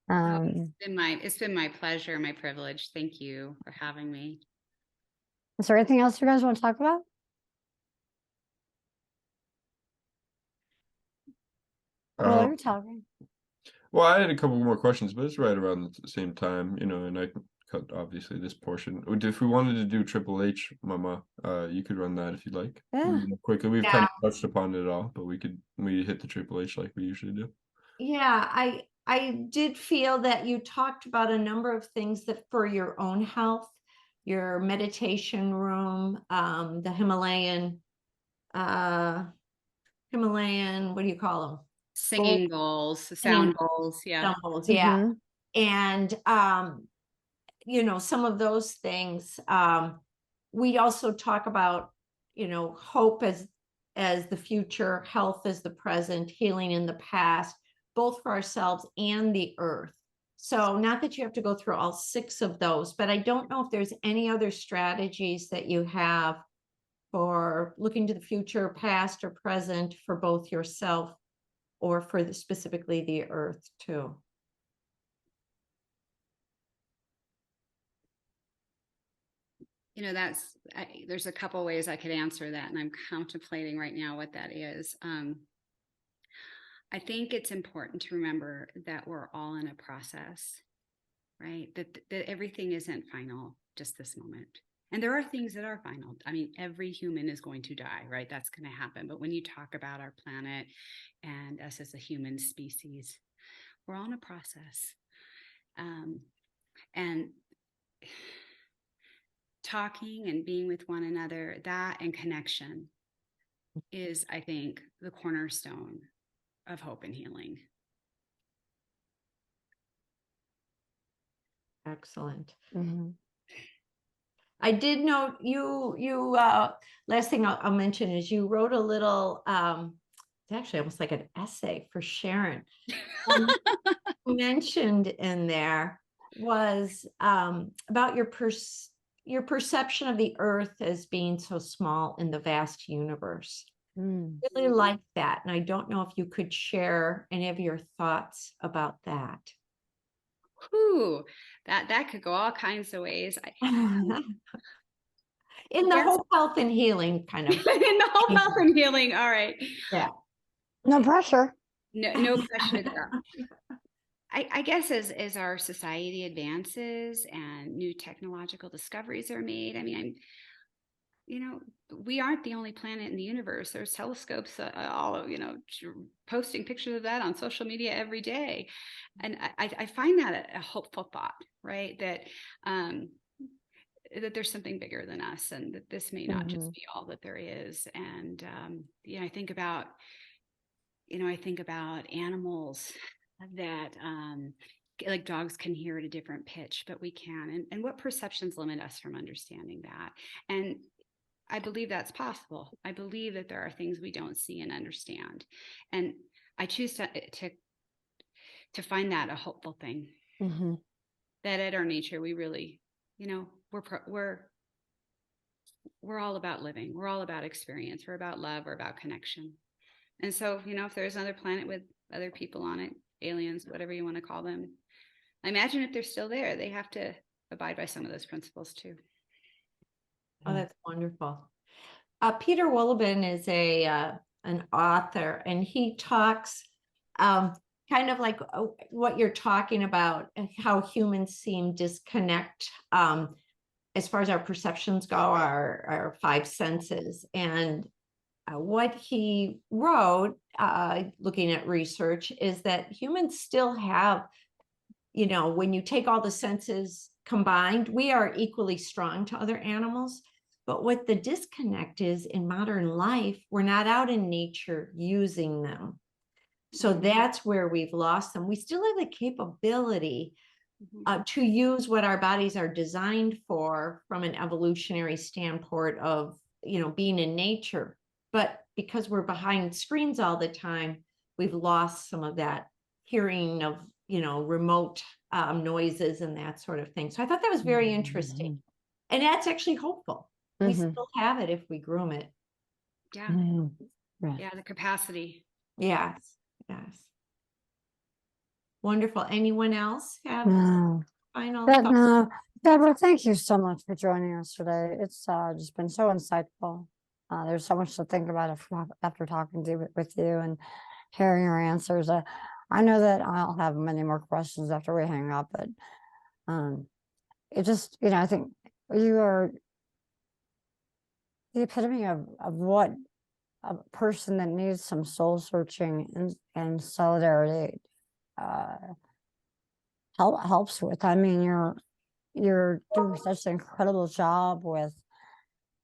It's been my pleasure, my privilege. Thank you for having me. Is there anything else you guys want to talk about? Well, you're talking. Well, I had a couple more questions, but it's right around the same time, and I can cut obviously this portion. If we wanted to do Triple H, Mama, you could run that if you'd like. Yeah. Quickly, we've kind of touched upon it all, but we hit the Triple H like we usually do. Yeah, I did feel that you talked about a number of things that for your own health, your meditation room, the Himalayan, what do you call them? Singing bowls, sound bowls, yeah. Sound bowls, yeah. And some of those things. We also talk about, hope as the future, health as the present, healing in the past, both for ourselves and the earth. So not that you have to go through all 6 of those, but I don't know if there's any other strategies that you have for looking to the future, past or present, for both yourself or for specifically the earth too. There's a couple ways I could answer that, and I'm contemplating right now what that is. I think it's important to remember that we're all in a process, right? That everything isn't final just this moment. And there are things that are final. I mean, every human is going to die, right? That's going to happen. But when you talk about our planet and us as a human species, we're all in a process. And talking and being with one another, that and connection is, I think, the cornerstone of hope and healing. Excellent. I did note last thing I'll mention is you wrote a little, it's actually almost like an essay for Sharon. Mentioned in there was about your perception of the earth as being so small in the vast universe. Really like that. And I don't know if you could share any of your thoughts about that. Whew, that could go all kinds of ways. In the whole health and healing kind of. In the whole health and healing. All right. Yeah. No pressure. No pressure there. I guess as our society advances and new technological discoveries are made, I mean, we aren't the only planet in the universe. There's telescopes all, posting pictures of that on social media every day. And I find that a hopeful thought, right? That that there's something bigger than us, and that this may not just be all that there is. And I think about animals that like dogs can hear at a different pitch, but we can, and what perceptions limit us from understanding that. And I believe that's possible. I believe that there are things we don't see and understand, and I choose to find that a hopeful thing. That at our nature, we really, we're all about living. We're all about experience. We're about love. We're about connection. And so, if there's another planet with other people on it, aliens, whatever you want to call them, I imagine if they're still there, they have to abide by some of those principles too. Oh, that's wonderful. Peter Wolleben is an author, and he talks kind of like what you're talking about, how humans seem disconnect as far as our perceptions go, our five senses. And what he wrote, looking at research, is that humans still have, when you take all the senses combined, we are equally strong to other animals. But what the disconnect is in modern life, we're not out in nature using them. So that's where we've lost them. We still have the capability to use what our bodies are designed for from an evolutionary standpoint of, being in nature. But because we're behind screens all the time, we've lost some of that hearing of, remote noises and that sort of thing. So I thought that was very interesting. And that's actually hopeful. We still have it if we groom it. Yeah. Yeah, the capacity. Yes. Wonderful. Anyone else have final thoughts? No, Debra, thank you so much for joining us today. It's just been so insightful. There's so much to think about after talking with you and hearing your answers. I know that I'll have many more questions after we hang up, but it just, I think you are the epitome of what a person that needs some soul searching and solidarity helps with. I mean, you're doing such an incredible job with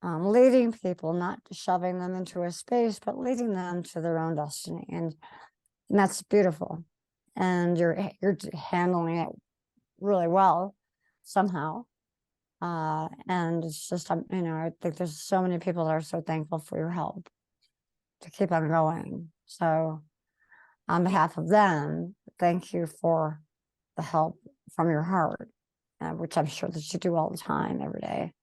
leading people, not shoving them into a space, but leading them to their own destiny, and that's beautiful. And you're handling it really well somehow. And it's just, I think there's so many people that are so thankful for your help to keep on going. So on behalf of them, thank you for the help from your heart, which I'm sure that you do all the time, every day.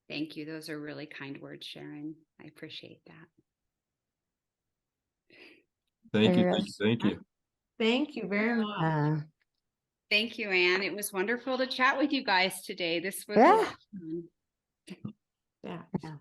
Thank you. Those are really kind words, Sharon. I appreciate that. Thank you. Thank you very much. Thank you, Anne. It was wonderful to chat with you guys today. This was Yeah. fun. Yeah.